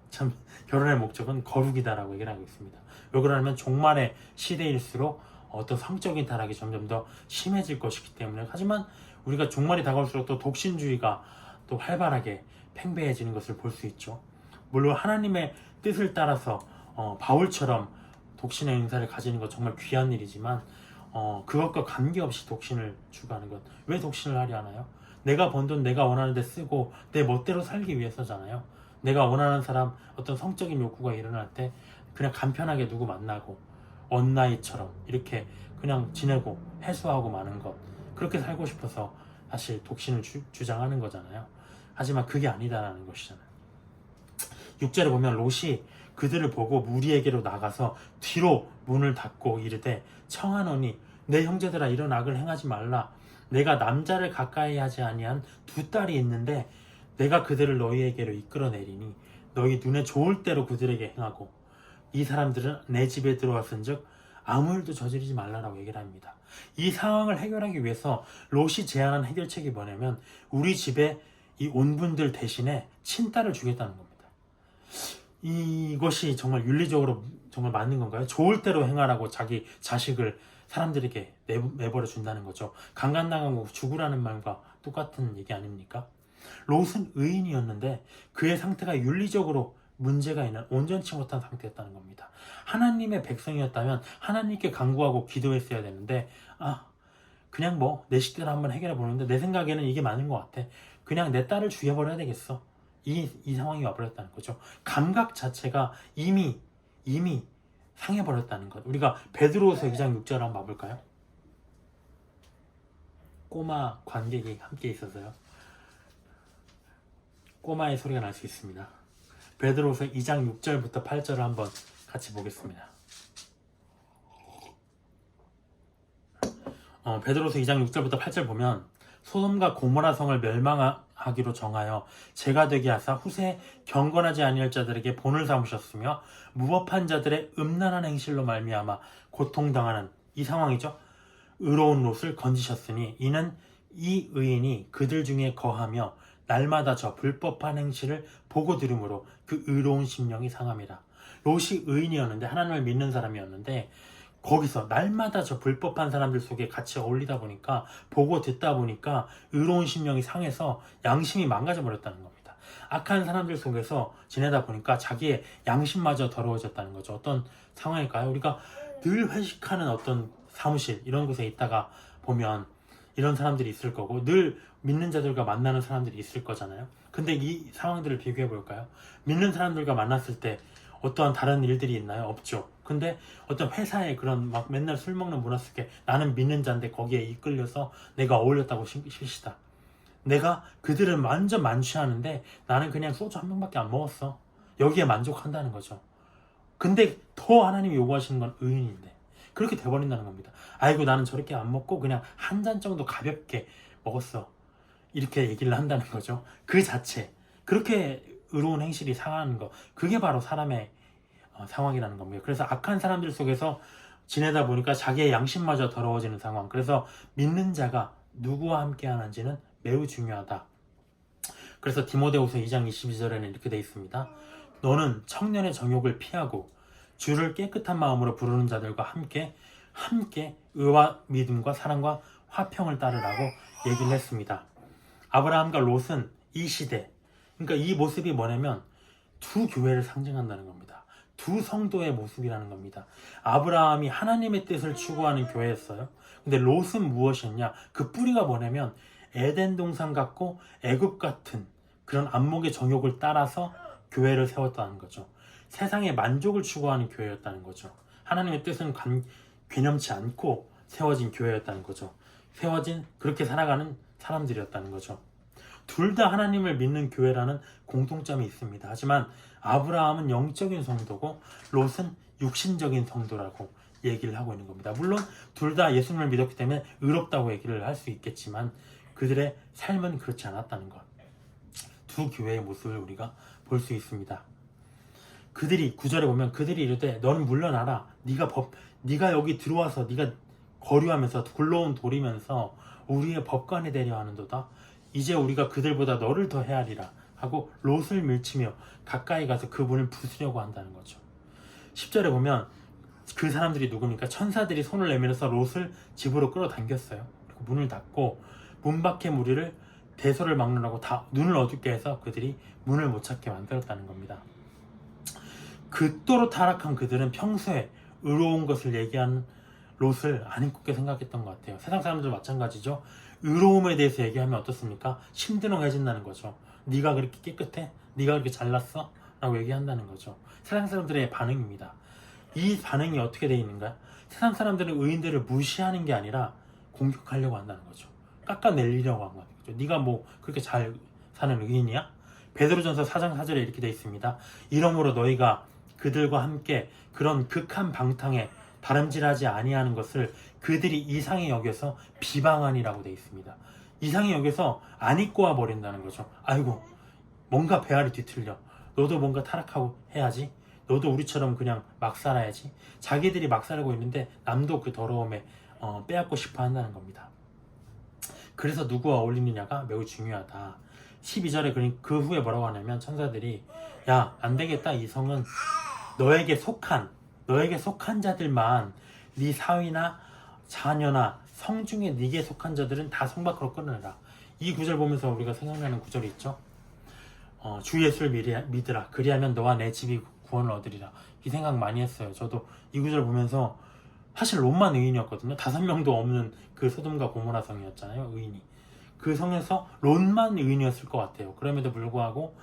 참 결혼의 목적은 거룩이다라고 얘기를 하고 있습니다. 왜 그러냐면 종말의 시대일수록 어떤 성적인 타락이 점점 더 심해질 것이기 때문에. 하지만 우리가 종말이 다가올수록 또 독신주의가 또 활발하게 팽배해지는 것을 볼 수 있죠. 물론 하나님의 뜻을 따라서 바울처럼 독신의 은사를 가지는 것 정말 귀한 일이지만 그것과 관계없이 독신을 추구하는 것. 왜 독신을 하려 하나요? 내가 번 돈 내가 원하는 데 쓰고 내 멋대로 살기 위해서잖아요. 내가 원하는 사람, 어떤 성적인 욕구가 일어날 때 그냥 간편하게 누구 만나고 언나잇처럼 이렇게 그냥 지내고 해소하고 마는 것, 그렇게 살고 싶어서 사실 독신을 주장하는 거잖아요. 하지만 그게 아니다라는 것이잖아요. 6절에 보면 롯이 그들을 보고 무리에게로 나가서 뒤로 문을 닫고 이르되 청하노니 내 형제들아 이런 악을 행하지 말라. 내가 남자를 가까이 하지 아니한 두 딸이 있는데 내가 그들을 너희에게로 이끌어내리니 너희 눈에 좋을 대로 그들에게 행하고 이 사람들은 내 집에 들어왔은즉 아무 일도 저지르지 말라라고 얘기를 합니다. 이 상황을 해결하기 위해서 롯이 제안한 해결책이 뭐냐면 우리 집에 이 온 분들 대신에 친딸을 주겠다는 겁니다. 이것이 정말 윤리적으로 정말 맞는 건가요? 좋을 대로 행하라고 자기 자식을 사람들에게 내버려 준다는 거죠. 강간당하고 죽으라는 말과 똑같은 얘기 아닙니까? 롯은 의인이었는데 그의 상태가 윤리적으로 문제가 있는 온전치 못한 상태였다는 겁니다. 하나님의 백성이었다면 하나님께 간구하고 기도했어야 되는데 그냥 뭐 내 식대로 한번 해결해 보는데 내 생각에는 이게 맞는 것 같아. 그냥 내 딸을 죽여버려야 되겠어. 이 상황이 와버렸다는 거죠. 감각 자체가 이미 상해버렸다는 것. 우리가 베드로후서 2장 6절 한번 봐볼까요? 꼬마 관객이 함께 있어서요. 꼬마의 소리가 날 수 있습니다. 베드로후서 2장 6절부터 8절을 한번 같이 보겠습니다. 베드로후서 2장 6절부터 8절 보면 소돔과 고모라 성을 멸망하기로 정하여 죄가 되게 하사 후세 경건하지 아니할 자들에게 본을 삼으셨으며 무법한 자들의 음란한 행실로 말미암아 고통당하는 이 상황이죠. 의로운 롯을 건지셨으니 이는 이 의인이 그들 중에 거하며 날마다 저 불법한 행실을 보고 들으므로 그 의로운 심령이 상함이라. 롯이 의인이었는데 하나님을 믿는 사람이었는데 거기서 날마다 저 불법한 사람들 속에 같이 어울리다 보니까 보고 듣다 보니까 의로운 심령이 상해서 양심이 망가져 버렸다는 겁니다. 악한 사람들 속에서 지내다 보니까 자기의 양심마저 더러워졌다는 거죠. 어떤 상황일까요? 우리가 늘 회식하는 어떤 사무실 이런 곳에 있다가 보면 이런 사람들이 있을 거고 늘 믿는 자들과 만나는 사람들이 있을 거잖아요. 근데 이 상황들을 비교해 볼까요? 믿는 사람들과 만났을 때 어떠한 다른 일들이 있나요? 없죠. 근데 어떤 회사에 그런 막 맨날 술 먹는 문화 속에 나는 믿는 자인데 거기에 이끌려서 내가 어울렸다고 실시다. 내가 그들은 완전 만취하는데 나는 그냥 소주 한 병밖에 안 먹었어. 여기에 만족한다는 거죠. 근데 더 하나님이 요구하시는 건 의인인데 그렇게 돼버린다는 겁니다. 아이고 나는 저렇게 안 먹고 그냥 한 잔 정도 가볍게 먹었어, 이렇게 얘기를 한다는 거죠. 그 자체, 그렇게 의로운 행실이 상하는 거, 그게 바로 사람의 상황이라는 겁니다. 그래서 악한 사람들 속에서 지내다 보니까 자기의 양심마저 더러워지는 상황. 그래서 믿는 자가 누구와 함께 하는지는 매우 중요하다. 그래서 디모데후서 2장 22절에는 이렇게 되어 있습니다. 너는 청년의 정욕을 피하고 주를 깨끗한 마음으로 부르는 자들과 함께 의와 믿음과 사랑과 화평을 따르라고 얘기를 했습니다. 아브라함과 롯은 이 시대, 그러니까 이 모습이 뭐냐면 두 교회를 상징한다는 겁니다. 두 성도의 모습이라는 겁니다. 아브라함이 하나님의 뜻을 추구하는 교회였어요. 근데 롯은 무엇이었냐? 그 뿌리가 뭐냐면 에덴 동산 같고 애굽 같은 그런 안목의 정욕을 따라서 교회를 세웠다는 거죠. 세상의 만족을 추구하는 교회였다는 거죠. 하나님의 뜻은 괴념치 않고 세워진 교회였다는 거죠. 그렇게 살아가는 사람들이었다는 거죠. 둘 다 하나님을 믿는 교회라는 공통점이 있습니다. 하지만 아브라함은 영적인 성도고 롯은 육신적인 성도라고 얘기를 하고 있는 겁니다. 물론 둘 다 예수님을 믿었기 때문에 의롭다고 얘기를 할 수 있겠지만 그들의 삶은 그렇지 않았다는 것. 두 교회의 모습을 우리가 볼 수 있습니다. 그들이 9절에 보면 그들이 이르되 너는 물러나라. 네가 여기 들어와서 네가 거류하면서 굴러온 돌이면서 우리의 법관이 되려 하는도다. 이제 우리가 그들보다 너를 더 헤아리라 하고 롯을 밀치며 가까이 가서 그 문을 부수려고 한다는 거죠. 10절에 보면 그 사람들이 누굽니까? 천사들이 손을 내밀어서 롯을 집으로 끌어당겼어요. 그리고 문을 닫고 문 밖의 무리를 대소를 막느라고 다 눈을 어둡게 해서 그들이 문을 못 찾게 만들었다는 겁니다. 그토록 타락한 그들은 평소에 의로운 것을 얘기한 롯을 안 입고 생각했던 것 같아요. 세상 사람들 마찬가지죠. 의로움에 대해서 얘기하면 어떻습니까? 심드렁해진다는 거죠. 네가 그렇게 깨끗해? 네가 그렇게 잘났어? 라고 얘기한다는 거죠. 세상 사람들의 반응입니다. 이 반응이 어떻게 되어 있는가요? 세상 사람들은 의인들을 무시하는 게 아니라 공격하려고 한다는 거죠. 깎아내리려고 한 거죠. 네가 뭐 그렇게 잘 사는 의인이야? 베드로전서 4장 4절에 이렇게 되어 있습니다. 이러므로 너희가 그들과 함께 그런 극한 방탕에 다름질하지 아니하는 것을 그들이 이상히 여겨서 비방하니라고 되어 있습니다. 이상히 여겨서 안 입고 와 버린다는 거죠. 아이고 뭔가 배알이 뒤틀려. 너도 뭔가 타락하고 해야지. 너도 우리처럼 그냥 막 살아야지. 자기들이 막 살고 있는데 남도 그 더러움에 빼앗고 싶어 한다는 겁니다. 그래서 누구와 어울리느냐가 매우 중요하다. 12절에 그 후에 뭐라고 하냐면 천사들이 야 안되겠다. 이 성은 너에게 속한 자들만 네 사위나 자녀나 성 중에 네게 속한 자들은 다 성 밖으로 끊으라. 이 구절 보면서 우리가 생각나는 구절이 있죠. 주 예수를 믿으라. 그리하면 너와 내 집이 구원을 얻으리라. 이 생각 많이 했어요. 저도 이 구절 보면서 사실 롯만 의인이었거든요. 5명도 없는 그 소돔과 고모라 성이었잖아요. 의인이. 그 성에서 롯만 의인이었을 것 같아요. 그럼에도 불구하고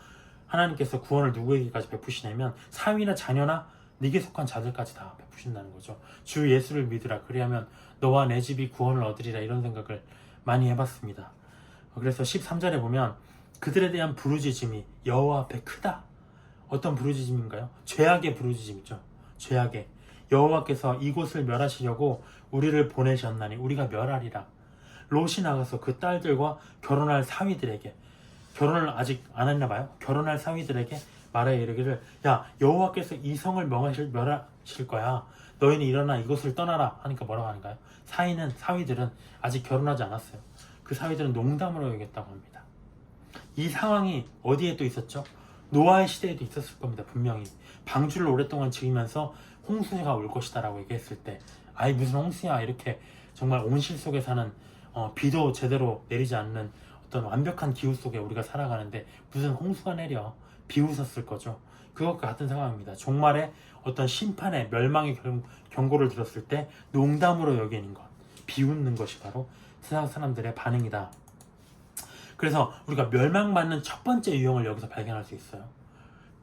하나님께서 구원을 누구에게까지 베푸시냐면 사위나 자녀나 네게 속한 자들까지 다 베푸신다는 거죠. 주 예수를 믿으라. 그리하면 너와 내 집이 구원을 얻으리라. 이런 생각을 많이 해봤습니다. 그래서 13절에 보면 그들에 대한 부르짖음이 여호와 앞에 크다. 어떤 부르짖음인가요? 죄악의 부르짖음이죠. 죄악의. 여호와께서 이곳을 멸하시려고 우리를 보내셨나니 우리가 멸하리라. 롯이 나가서 그 딸들과 결혼할 사위들에게, 결혼을 아직 안 했나 봐요. 결혼할 사위들에게 말하여 이르기를 야 여호와께서 이 성을 멸하실 거야. 너희는 일어나 이곳을 떠나라 하니까 뭐라고 하는가요? 사위들은 아직 결혼하지 않았어요. 그 사위들은 농담으로 여겼다고 합니다. 이 상황이 어디에 또 있었죠? 노아의 시대에도 있었을 겁니다. 분명히 방주를 오랫동안 지으면서 홍수가 올 것이다 라고 얘기했을 때 아이 무슨 홍수야, 이렇게 정말 온실 속에 사는 비도 제대로 내리지 않는 어떤 완벽한 기후 속에 우리가 살아가는데 무슨 홍수가 내려, 비웃었을 거죠. 그것과 같은 상황입니다. 종말에 어떤 심판의 멸망의 경고를 들었을 때 농담으로 여기는 것, 비웃는 것이 바로 세상 사람들의 반응이다. 그래서 우리가 멸망받는 첫 번째 유형을 여기서 발견할 수 있어요.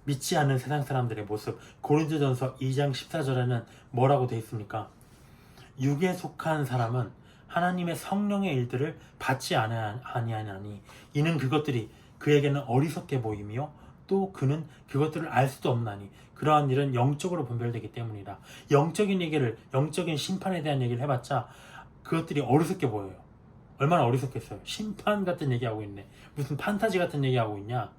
믿지 않는 세상 사람들의 모습. 고린도전서 2장 14절에는 뭐라고 되어 있습니까? 육에 속한 사람은 하나님의 성령의 일들을 받지 아니하니 이는 그것들이 그에게는 어리석게 보이며 또 그는 그것들을 알 수도 없나니 그러한 일은 영적으로 분별되기 때문이라. 영적인 심판에 대한 얘기를 해봤자 그것들이 어리석게 보여요. 얼마나 어리석겠어요. 심판 같은 얘기하고 있네. 무슨 판타지 같은 얘기하고 있냐.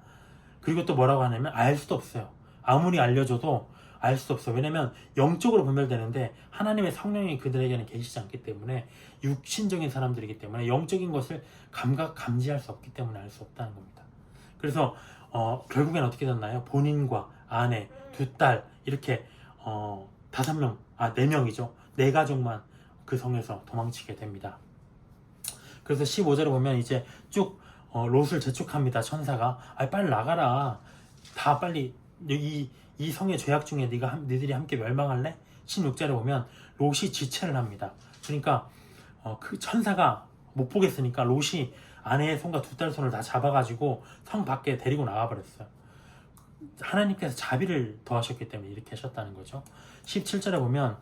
그리고 또 뭐라고 하냐면 알 수도 없어요. 아무리 알려줘도 알 수도 없어. 왜냐면 영적으로 분별되는데 하나님의 성령이 그들에게는 계시지 않기 때문에 육신적인 사람들이기 때문에 영적인 것을 감지할 수 없기 때문에 알 수 없다는 겁니다. 그래서 결국엔 어떻게 됐나요? 본인과 아내, 두 딸 이렇게 5명, 4명이죠. 4가족만 그 성에서 도망치게 됩니다. 그래서 15절에 보면 이제 쭉 롯을 재촉합니다. 천사가 빨리 나가라. 다 빨리 이 성의 죄악 중에 니들이 함께 멸망할래? 16절에 보면 롯이 지체를 합니다. 그러니까 그 천사가 못 보겠으니까 롯이 아내의 손과 두 딸 손을 다 잡아가지고 성 밖에 데리고 나가버렸어요. 하나님께서 자비를 더하셨기 때문에 이렇게 하셨다는 거죠. 17절에 보면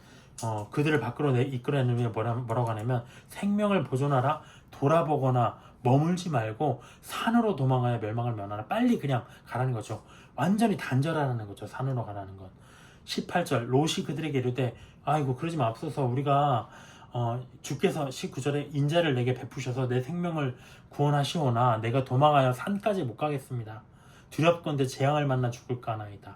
그들을 밖으로 이끌어내는 게 뭐라고 하냐면 생명을 보존하라. 돌아보거나 머물지 말고 산으로 도망하여 멸망을 면하라. 빨리 그냥 가라는 거죠. 완전히 단절하라는 거죠. 산으로 가라는 건. 18절 롯이 그들에게 이르되 아이고 그러지 맙소서. 우리가 주께서 19절에 인자를 내게 베푸셔서 내 생명을 구원하시오나 내가 도망하여 산까지 못 가겠습니다. 두렵건대 재앙을 만나 죽을까 하나이다.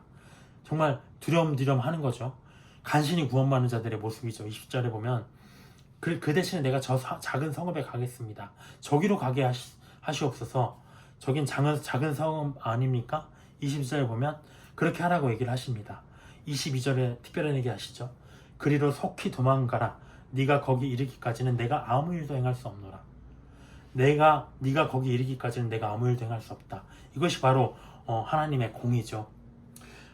정말 두려움 하는 거죠. 간신히 구원받는 자들의 모습이죠. 20절에 보면 그 대신에 내가 저 작은 성읍에 가겠습니다. 저기로 가게 하시옵소서. 저긴 작은 성읍 아닙니까? 22절에 보면 그렇게 하라고 얘기를 하십니다. 22절에 특별한 얘기 하시죠. 그리로 속히 도망가라. 네가 거기 이르기까지는 내가 아무 일도 행할 수 없노라. 네가 거기 이르기까지는 내가 아무 일도 행할 수 없다. 이것이 바로 하나님의 공의죠.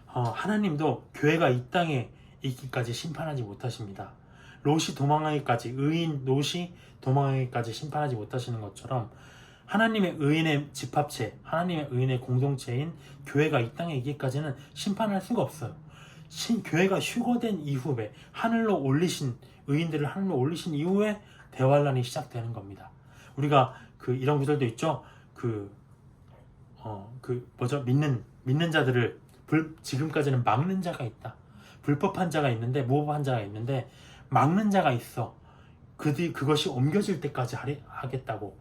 하나님도 교회가 이 땅에 있기까지 심판하지 못하십니다. 롯이 도망하기까지 롯이 도망하기까지 심판하지 못하시는 것처럼 하나님의 의인의 집합체, 하나님의 의인의 공동체인 교회가 이 땅에 있기까지는 심판할 수가 없어요. 교회가 휴거된 이후에 의인들을 하늘로 올리신 이후에 대환란이 시작되는 겁니다. 우리가 이런 구절도 있죠. 믿는 자들을 지금까지는 막는 자가 있다. 불법한 자가 있는데 무법한 자가 있는데 막는 자가 있어. 그것이 옮겨질 때까지 하겠다고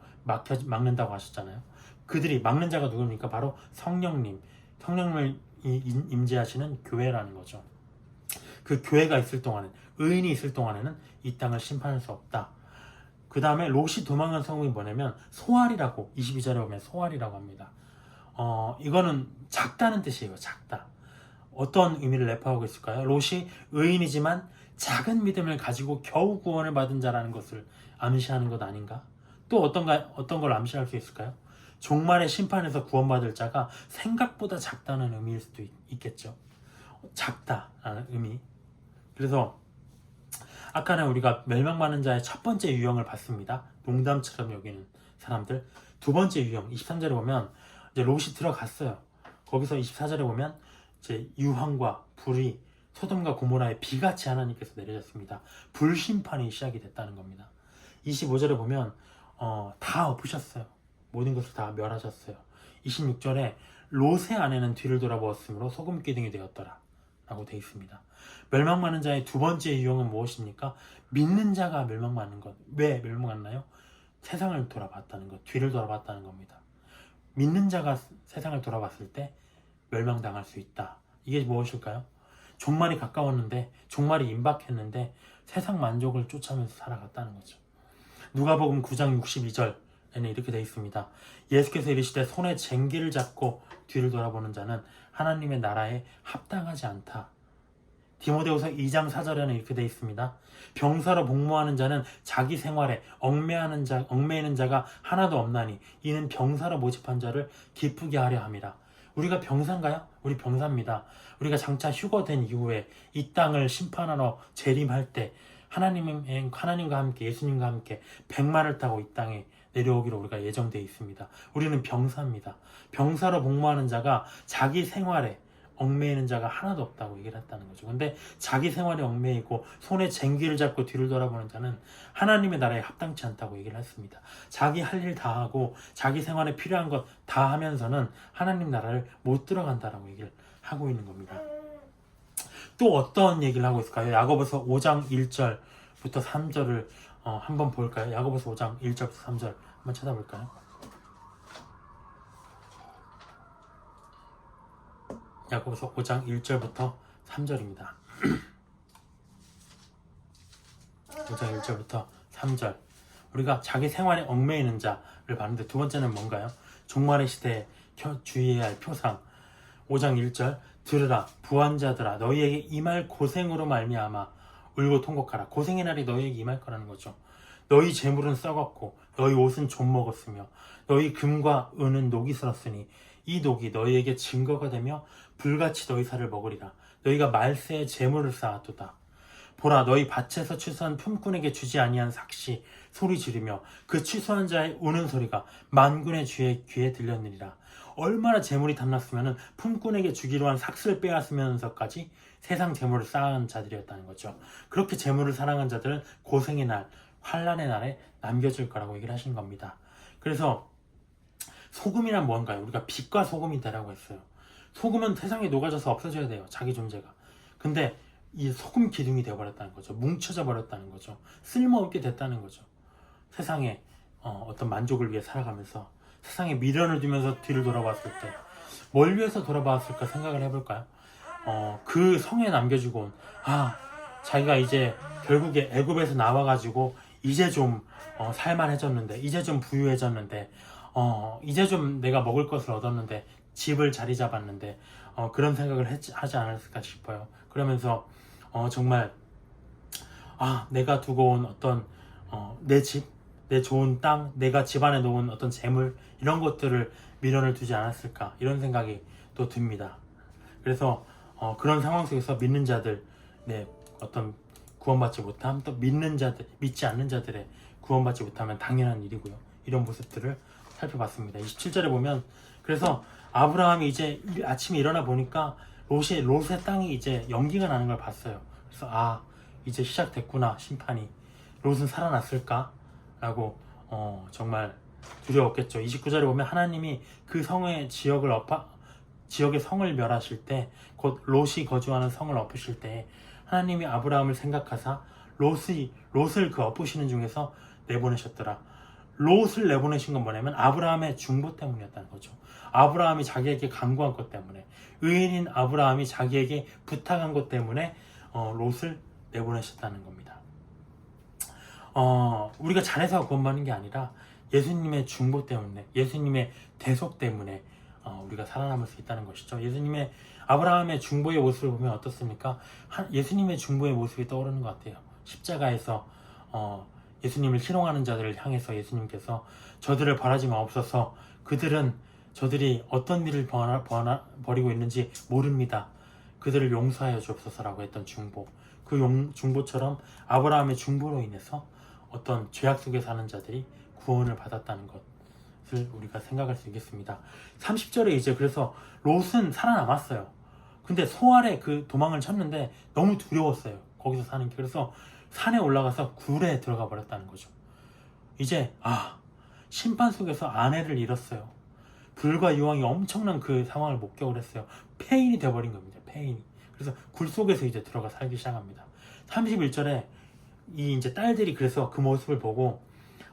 막는다고 하셨잖아요. 그들이 막는 자가 누굽니까? 바로 성령님을 임재하시는 교회라는 거죠. 그 교회가 있을 동안은 의인이 있을 동안에는 이 땅을 심판할 수 없다. 그 다음에 롯이 도망간 성이 뭐냐면 소알이라고 22절에 보면 소알이라고 합니다. 이거는 작다는 뜻이에요. 작다. 어떤 의미를 내포하고 있을까요? 롯이 의인이지만 작은 믿음을 가지고 겨우 구원을 받은 자라는 것을 암시하는 것 아닌가? 또 어떤 걸 암시할 수 있을까요? 종말의 심판에서 구원받을 자가 생각보다 작다는 의미일 수도 있겠죠. 작다라는 의미. 그래서 아까는 우리가 멸망받는 자의 첫 번째 유형을 봤습니다. 농담처럼 여기는 사람들. 두 번째 유형 23절에 보면 이제 롯이 들어갔어요. 거기서 24절에 보면 이제 유황과 불이 소돔과 고모라에 비같이 하나님께서 내려졌습니다. 불심판이 시작이 됐다는 겁니다. 25절에 보면 다 엎으셨어요. 모든 것을 다 멸하셨어요. 26절에 롯의 아내는 뒤를 돌아보았으므로 소금기둥이 되었더라 라고 되어 있습니다. 멸망받는 자의 두 번째 유형은 무엇입니까? 믿는 자가 멸망받는 것. 왜 멸망받나요? 세상을 돌아봤다는 것, 뒤를 돌아봤다는 겁니다. 믿는 자가 세상을 돌아봤을 때 멸망당할 수 있다. 이게 무엇일까요? 종말이 가까웠는데, 종말이 임박했는데 세상 만족을 쫓아면서 살아갔다는 거죠. 누가복음 9장 62절에는 이렇게 되어 있습니다. 예수께서 이르시되 손에 쟁기를 잡고 뒤를 돌아보는 자는 하나님의 나라에 합당하지 않다. 디모데후서 2장 4절에는 이렇게 되어 있습니다. 병사로 복무하는 자는 자기 생활에 얽매이는 자가 하나도 없나니 이는 병사로 모집한 자를 기쁘게 하려 함이라. 우리가 병사인가요? 우리 병사입니다. 우리가 장차 휴거된 이후에 이 땅을 심판하러 재림할 때 하나님과 함께 예수님과 함께 백마를 타고 이 땅에 내려오기로 우리가 예정되어 있습니다. 우리는 병사입니다. 병사로 복무하는 자가 자기 생활에 얽매이는 자가 하나도 없다고 얘기를 했다는 거죠. 근데 자기 생활에 얽매이고 손에 쟁기를 잡고 뒤를 돌아보는 자는 하나님의 나라에 합당치 않다고 얘기를 했습니다. 자기 할 일 다 하고 자기 생활에 필요한 것 다 하면서는 하나님 나라를 못 들어간다라고 얘기를 하고 있는 겁니다. 또 어떤 얘기를 하고 있을까요? 야고보서 5장 1절부터 3절을 한번 볼까요? 야고보서 5장 1절부터 3절 한번 찾아볼까요? 야고보서 5장 1절부터 3절입니다. 5장 1절부터 3절. 우리가 자기 생활에 얽매이는 자를 봤는데 두 번째는 뭔가요? 종말의 시대에 주의해야 할 표상. 5장 1절 들으라 부한자들아 너희에게 임할 고생으로 말미암아 울고 통곡하라. 고생의 날이 너희에게 임할 거라는 거죠. 너희 재물은 썩었고 너희 옷은 좀 먹었으며 너희 금과 은은 녹이 슬었으니 이 녹이 너희에게 증거가 되며 불같이 너희 살을 먹으리라. 너희가 말세에 재물을 쌓았도다. 보라 너희 밭에서 취수한 품꾼에게 주지 아니한 삭시 소리 지르며 그 취수한 자의 우는 소리가 만군의 주의 귀에 들렸느니라. 얼마나 재물이 탐났으면 품꾼에게 주기로 한 삭스를 빼앗으면서까지 세상 재물을 쌓은 자들이었다는 거죠. 그렇게 재물을 사랑한 자들은 고생의 날, 환난의 날에 남겨질 거라고 얘기를 하신 겁니다. 그래서 소금이란 뭔가요? 우리가 빛과 소금이 되라고 했어요. 소금은 세상에 녹아져서 없어져야 돼요. 자기 존재가. 근데 이 소금 기둥이 되어버렸다는 거죠. 뭉쳐져 버렸다는 거죠. 쓸모없게 됐다는 거죠. 세상에 어떤 만족을 위해 살아가면서 세상에 미련을 두면서 뒤를 돌아봤을 때 뭘 위해서 돌아봤을까 생각을 해볼까요? 그 성에 남겨주고 온 자기가 이제 결국에 애굽에서 나와가지고 이제 좀 살만해졌는데 이제 좀 부유해졌는데 이제 좀 내가 먹을 것을 얻었는데 집을 자리 잡았는데 그런 생각을 하지 않았을까 싶어요. 그러면서 정말 내가 두고 온 어떤 내 집, 내 좋은 땅, 내가 집안에 놓은 어떤 재물 이런 것들을 미련을 두지 않았을까 이런 생각이 또 듭니다. 그래서 그런 상황 속에서 믿는 자들 어떤 구원받지 못함 또 믿는 자들 믿지 않는 자들의 구원받지 못하면 당연한 일이고요. 이런 모습들을 살펴봤습니다. 27절에 보면 그래서 아브라함이 이제 아침에 일어나 보니까 롯의 땅이 이제 연기가 나는 걸 봤어요. 그래서 이제 시작됐구나 심판이. 롯은 살아났을까? 라고 정말 두려웠겠죠. 29절에 보면 하나님이 그 성의 지역의 성을 멸하실 때 곧 롯이 거주하는 성을 엎으실 때 하나님이 아브라함을 생각하사 롯을 그 엎으시는 중에서 내보내셨더라. 롯을 내보내신 건 뭐냐면 아브라함의 중보 때문이었다는 거죠. 아브라함이 자기에게 간구한 것 때문에 의인인 아브라함이 자기에게 부탁한 것 때문에 롯을 내보내셨다는 겁니다. 우리가 잘해서 구원받는 게 아니라 예수님의 중보 때문에 예수님의 대속 때문에 우리가 살아남을 수 있다는 것이죠. 예수님의 아브라함의 중보의 모습을 보면 어떻습니까? 예수님의 중보의 모습이 떠오르는 것 같아요. 십자가에서 예수님을 희롱하는 자들을 향해서 예수님께서 저들을 벌하지 마옵소서. 저들이 어떤 일을 벌이고 있는지 모릅니다. 그들을 용서하여 주옵소서라고 했던 중보. 그 중보처럼 아브라함의 중보로 인해서 어떤 죄악 속에 사는 자들이 구원을 받았다는 것을 우리가 생각할 수 있겠습니다. 30절에 이제 그래서 롯은 살아남았어요. 근데 소알에 그 도망을 쳤는데 너무 두려웠어요. 거기서 사는 게. 그래서 산에 올라가서 굴에 들어가 버렸다는 거죠. 이제 심판 속에서 아내를 잃었어요. 불과 유황이 엄청난 그 상황을 목격을 했어요. 폐인이 돼버린 겁니다. 폐인이. 그래서 굴 속에서 이제 들어가 살기 시작합니다. 31절에 이 이제 딸들이 그래서 그 모습을 보고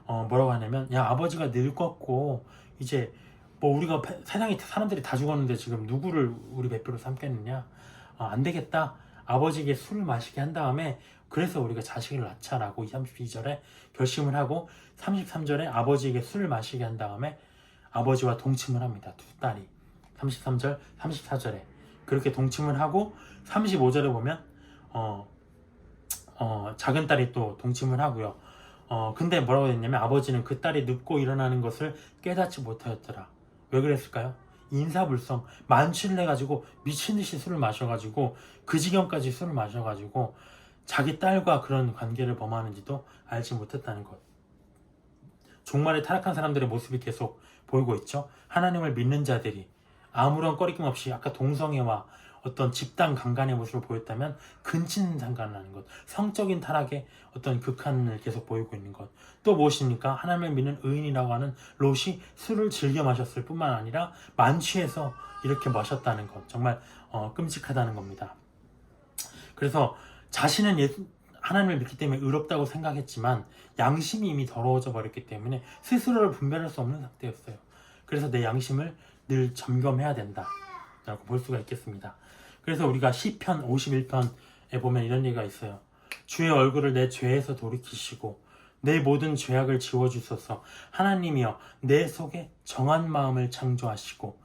뭐라고 하냐면 야 아버지가 늙었고 이제 뭐 우리가 세상에 사람들이 다 죽었는데 지금 누구를 우리 배표로 삼겠느냐 안 되겠다. 아버지에게 술을 마시게 한 다음에 그래서 우리가 자식을 낳자라고 32절에 결심을 하고 33절에 아버지에게 술을 마시게 한 다음에 아버지와 동침을 합니다. 두 딸이 33절 34절에 그렇게 동침을 하고 35절에 보면 작은 딸이 또 동침을 하고요. 근데 뭐라고 했냐면 아버지는 그 딸이 눕고 일어나는 것을 깨닫지 못하였더라. 왜 그랬을까요? 인사불성 만취를 해가지고 미친듯이 술을 마셔가지고 그 지경까지 술을 마셔가지고 자기 딸과 그런 관계를 범하는지도 알지 못했다는 것. 종말에 타락한 사람들의 모습이 계속 보이고 있죠. 하나님을 믿는 자들이 아무런 꺼리낌 없이 아까 동성애와 어떤 집단 강간의 모습을 보였다면 근친상간을 하는 것, 성적인 타락의 어떤 극한을 계속 보이고 있는 것. 또 무엇입니까? 하나님을 믿는 의인이라고 하는 롯이 술을 즐겨 마셨을 뿐만 아니라 만취해서 이렇게 마셨다는 것, 정말 끔찍하다는 겁니다. 그래서 자신은 하나님을 믿기 때문에 의롭다고 생각했지만 양심이 이미 더러워져 버렸기 때문에 스스로를 분별할 수 없는 상태였어요. 그래서 내 양심을 늘 점검해야 된다 라고 볼 수가 있겠습니다. 그래서 우리가 시편 51편에 보면 이런 얘기가 있어요. 주의 얼굴을 내 죄에서 돌이키시고 내 모든 죄악을 지워주소서. 하나님이여 내 속에 정한 마음을 창조하시고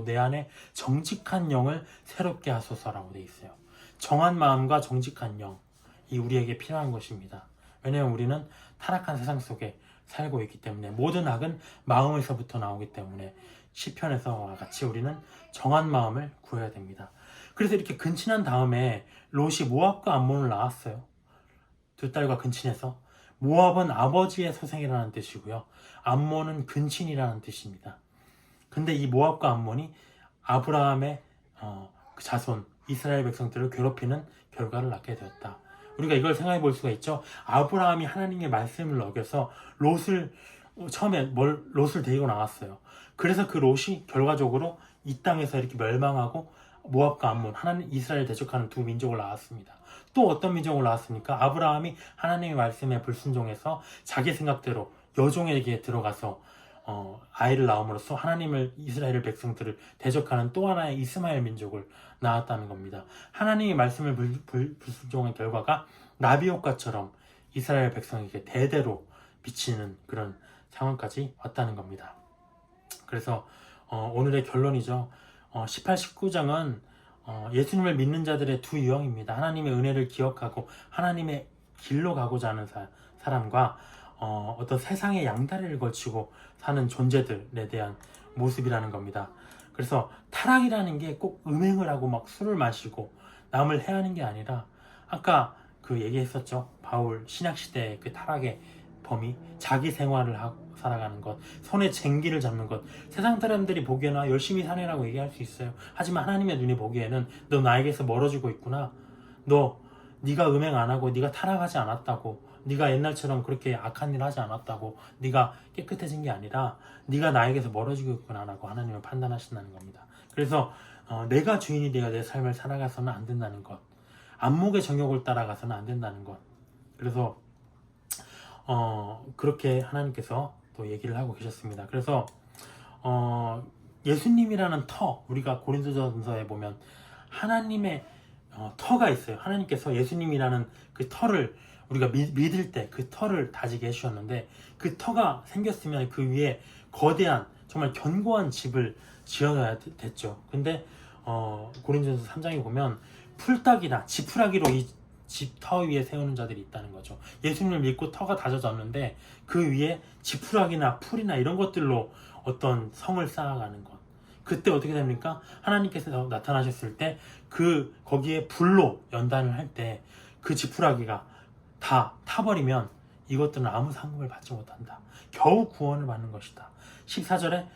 내 안에 정직한 영을 새롭게 하소서라고 되어 있어요. 정한 마음과 정직한 영이 우리에게 필요한 것입니다. 왜냐하면 우리는 타락한 세상 속에 살고 있기 때문에 모든 악은 마음에서부터 나오기 때문에 시편에서와 같이 우리는 정한 마음을 구해야 됩니다. 그래서 이렇게 근친한 다음에 롯이 모압과 암몬을 낳았어요. 두 딸과 근친해서. 모압은 아버지의 소생이라는 뜻이고요. 암몬은 근친이라는 뜻입니다. 근데 이 모압과 암몬이 아브라함의 그 자손 이스라엘 백성들을 괴롭히는 결과를 낳게 되었다. 우리가 이걸 생각해 볼 수가 있죠. 아브라함이 하나님의 말씀을 어겨서 롯을 데리고 나왔어요. 그래서 그 롯이 결과적으로 이 땅에서 이렇게 멸망하고 모압과 암몬, 하나님 이스라엘 대적하는 두 민족을 낳았습니다. 또 어떤 민족을 낳았습니까? 아브라함이 하나님의 말씀에 불순종해서 자기 생각대로 여종에게 들어가서 아이를 낳음으로써 하나님을 이스라엘 백성들을 대적하는 또 하나의 이스마엘 민족을 낳았다는 겁니다. 하나님의 말씀을 불순종한 결과가 나비 효과처럼 이스라엘 백성에게 대대로 비치는 그런 상황까지 왔다는 겁니다. 그래서 오늘의 결론이죠. 18, 19장은 예수님을 믿는 자들의 두 유형입니다. 하나님의 은혜를 기억하고 하나님의 길로 가고자 하는 사람과 어떤 세상의 양다리를 걸치고 사는 존재들에 대한 모습이라는 겁니다. 그래서 타락이라는 게 꼭 음행을 하고 막 술을 마시고 남을 해하는 게 아니라 아까 그 얘기했었죠. 바울 신약시대의 그 타락의 범위, 자기 생활을 하고 살아가는 것, 손에 쟁기를 잡는 것. 세상 사람들이 보기에는 열심히 사네라고 얘기할 수 있어요. 하지만 하나님의 눈이 보기에는 너 나에게서 멀어지고 있구나. 네가 음행 안 하고 네가 타락하지 않았다고, 네가 옛날처럼 그렇게 악한 일 하지 않았다고, 네가 깨끗해진 게 아니라 네가 나에게서 멀어지고 있구나 라고 하나님은 판단하신다는 겁니다. 그래서 내가 주인이 되어 내 삶을 살아가서는 안 된다는 것, 안목의 정욕을 따라가서는 안 된다는 것. 그래서 그렇게 하나님께서 또 얘기를 하고 계셨습니다. 그래서 예수님이라는 터, 우리가 고린도전서에 보면 하나님의 터가 있어요. 하나님께서 예수님이라는 그 터를 우리가 믿을 때 그 터를 다지게 해주셨는데, 그 터가 생겼으면 그 위에 거대한 정말 견고한 집을 지어야 됐죠. 근데 고린도전서 3장에 보면 풀따기나 지푸라기로 이 집 터 위에 세우는 자들이 있다는 거죠. 예수님을 믿고 터가 다져졌는데 그 위에 지푸라기나 풀이나 이런 것들로 어떤 성을 쌓아가는 것. 그때 어떻게 됩니까? 하나님께서 나타나셨을 때 거기에 불로 연단을 할 때 그 지푸라기가 다 타버리면 이것들은 아무 상급을 받지 못한다. 겨우 구원을 받는 것이다. 14절에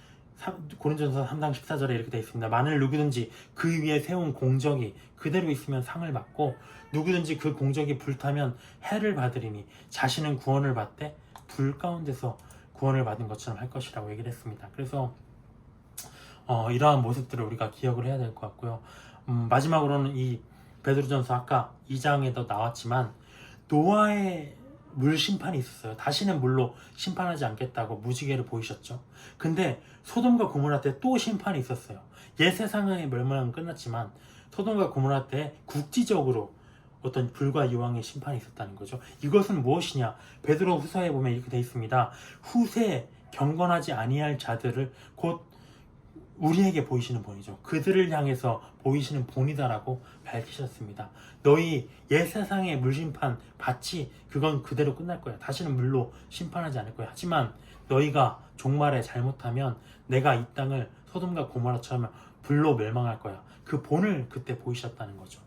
고린도전서 3장 14절에 이렇게 되어 있습니다. 만일 누구든지 그 위에 세운 공적이 그대로 있으면 상을 받고 누구든지 그 공적이 불타면 해를 받으리니 자신은 구원을 받되 불 가운데서 구원을 받은 것처럼 할 것이라고 얘기를 했습니다. 그래서 이러한 모습들을 우리가 기억을 해야 될 것 같고요. 마지막으로는 이 베드로전서 아까 2장에도 나왔지만 노아의 물 심판이 있었어요. 다시는 물로 심판하지 않겠다고 무지개를 보이셨죠. 근데 소돔과 고모라 때 또 심판이 있었어요. 옛 세상의 멸망은 끝났지만 소돔과 고모라 때 국지적으로 어떤 불과 유황의 심판이 있었다는 거죠. 이것은 무엇이냐? 베드로 후서에 보면 이렇게 되어 있습니다. 후세 경건하지 아니할 자들을 곧 우리에게 보이시는 본이죠. 그들을 향해서 보이시는 본이다라고 밝히셨습니다. 너희 옛 세상의 물심판 받지, 그건 그대로 끝날 거야. 다시는 물로 심판하지 않을 거야. 하지만 너희가 종말에 잘못하면 내가 이 땅을 소돔과 고모라처럼 불로 멸망할 거야. 그 본을 그때 보이셨다는 거죠.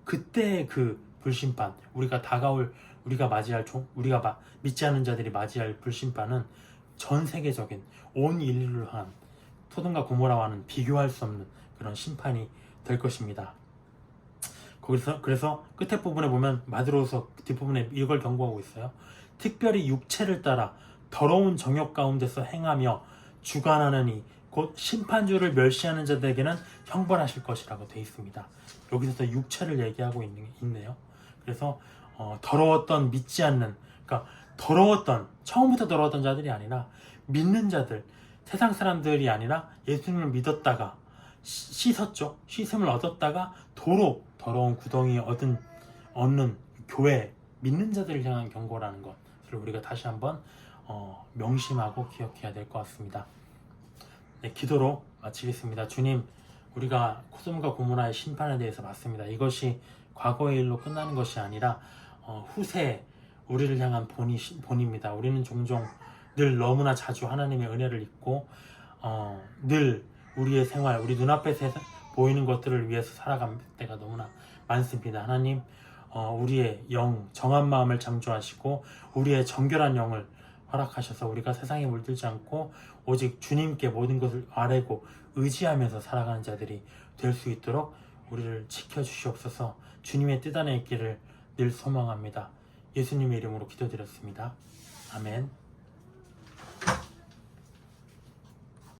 그때 그 불심판, 우리가 믿지 않는 자들이 맞이할 불심판은 전 세계적인 온 인류를 한 소돔과 고모라와는 비교할 수 없는 그런 심판이 될 것입니다. 거기서 그래서 끝에 부분에 보면 마드로서 뒷부분에 이걸 경고하고 있어요. 특별히 육체를 따라 더러운 정욕 가운데서 행하며 주관하느니 곧 심판주를 멸시하는 자들에게는 형벌하실 것이라고 되어 있습니다. 여기서 또 육체를 얘기하고 있네요. 그래서 더러웠던 믿지 않는, 그러니까 더러웠던, 처음부터 더러웠던 자들이 아니라 믿는 자들, 세상 사람들이 아니라 예수님을 믿었다가 씻었죠. 씻음을 얻었다가 도로 더러운 구덩이 얻는 교회, 믿는 자들을 향한 경고라는 것을 우리가 다시 한번 명심하고 기억해야 될 것 같습니다. 네, 기도로 마치겠습니다. 주님, 우리가 소돔과 고모라의 심판에 대해서 봤습니다. 이것이 과거의 일로 끝나는 것이 아니라 후세 우리를 향한 본입니다. 우리는 종종 늘 너무나 자주 하나님의 은혜를 잊고 늘 우리의 생활, 우리 눈앞에 보이는 것들을 위해서 살아갈 때가 너무나 많습니다. 하나님, 우리의 영, 정한 마음을 창조하시고 우리의 정결한 영을 허락하셔서 우리가 세상에 물들지 않고 오직 주님께 모든 것을 아뢰고 의지하면서 살아가는 자들이 될 수 있도록 우리를 지켜주시옵소서. 주님의 뜻 안에 있기를 늘 소망합니다. 예수님의 이름으로 기도드렸습니다. 아멘.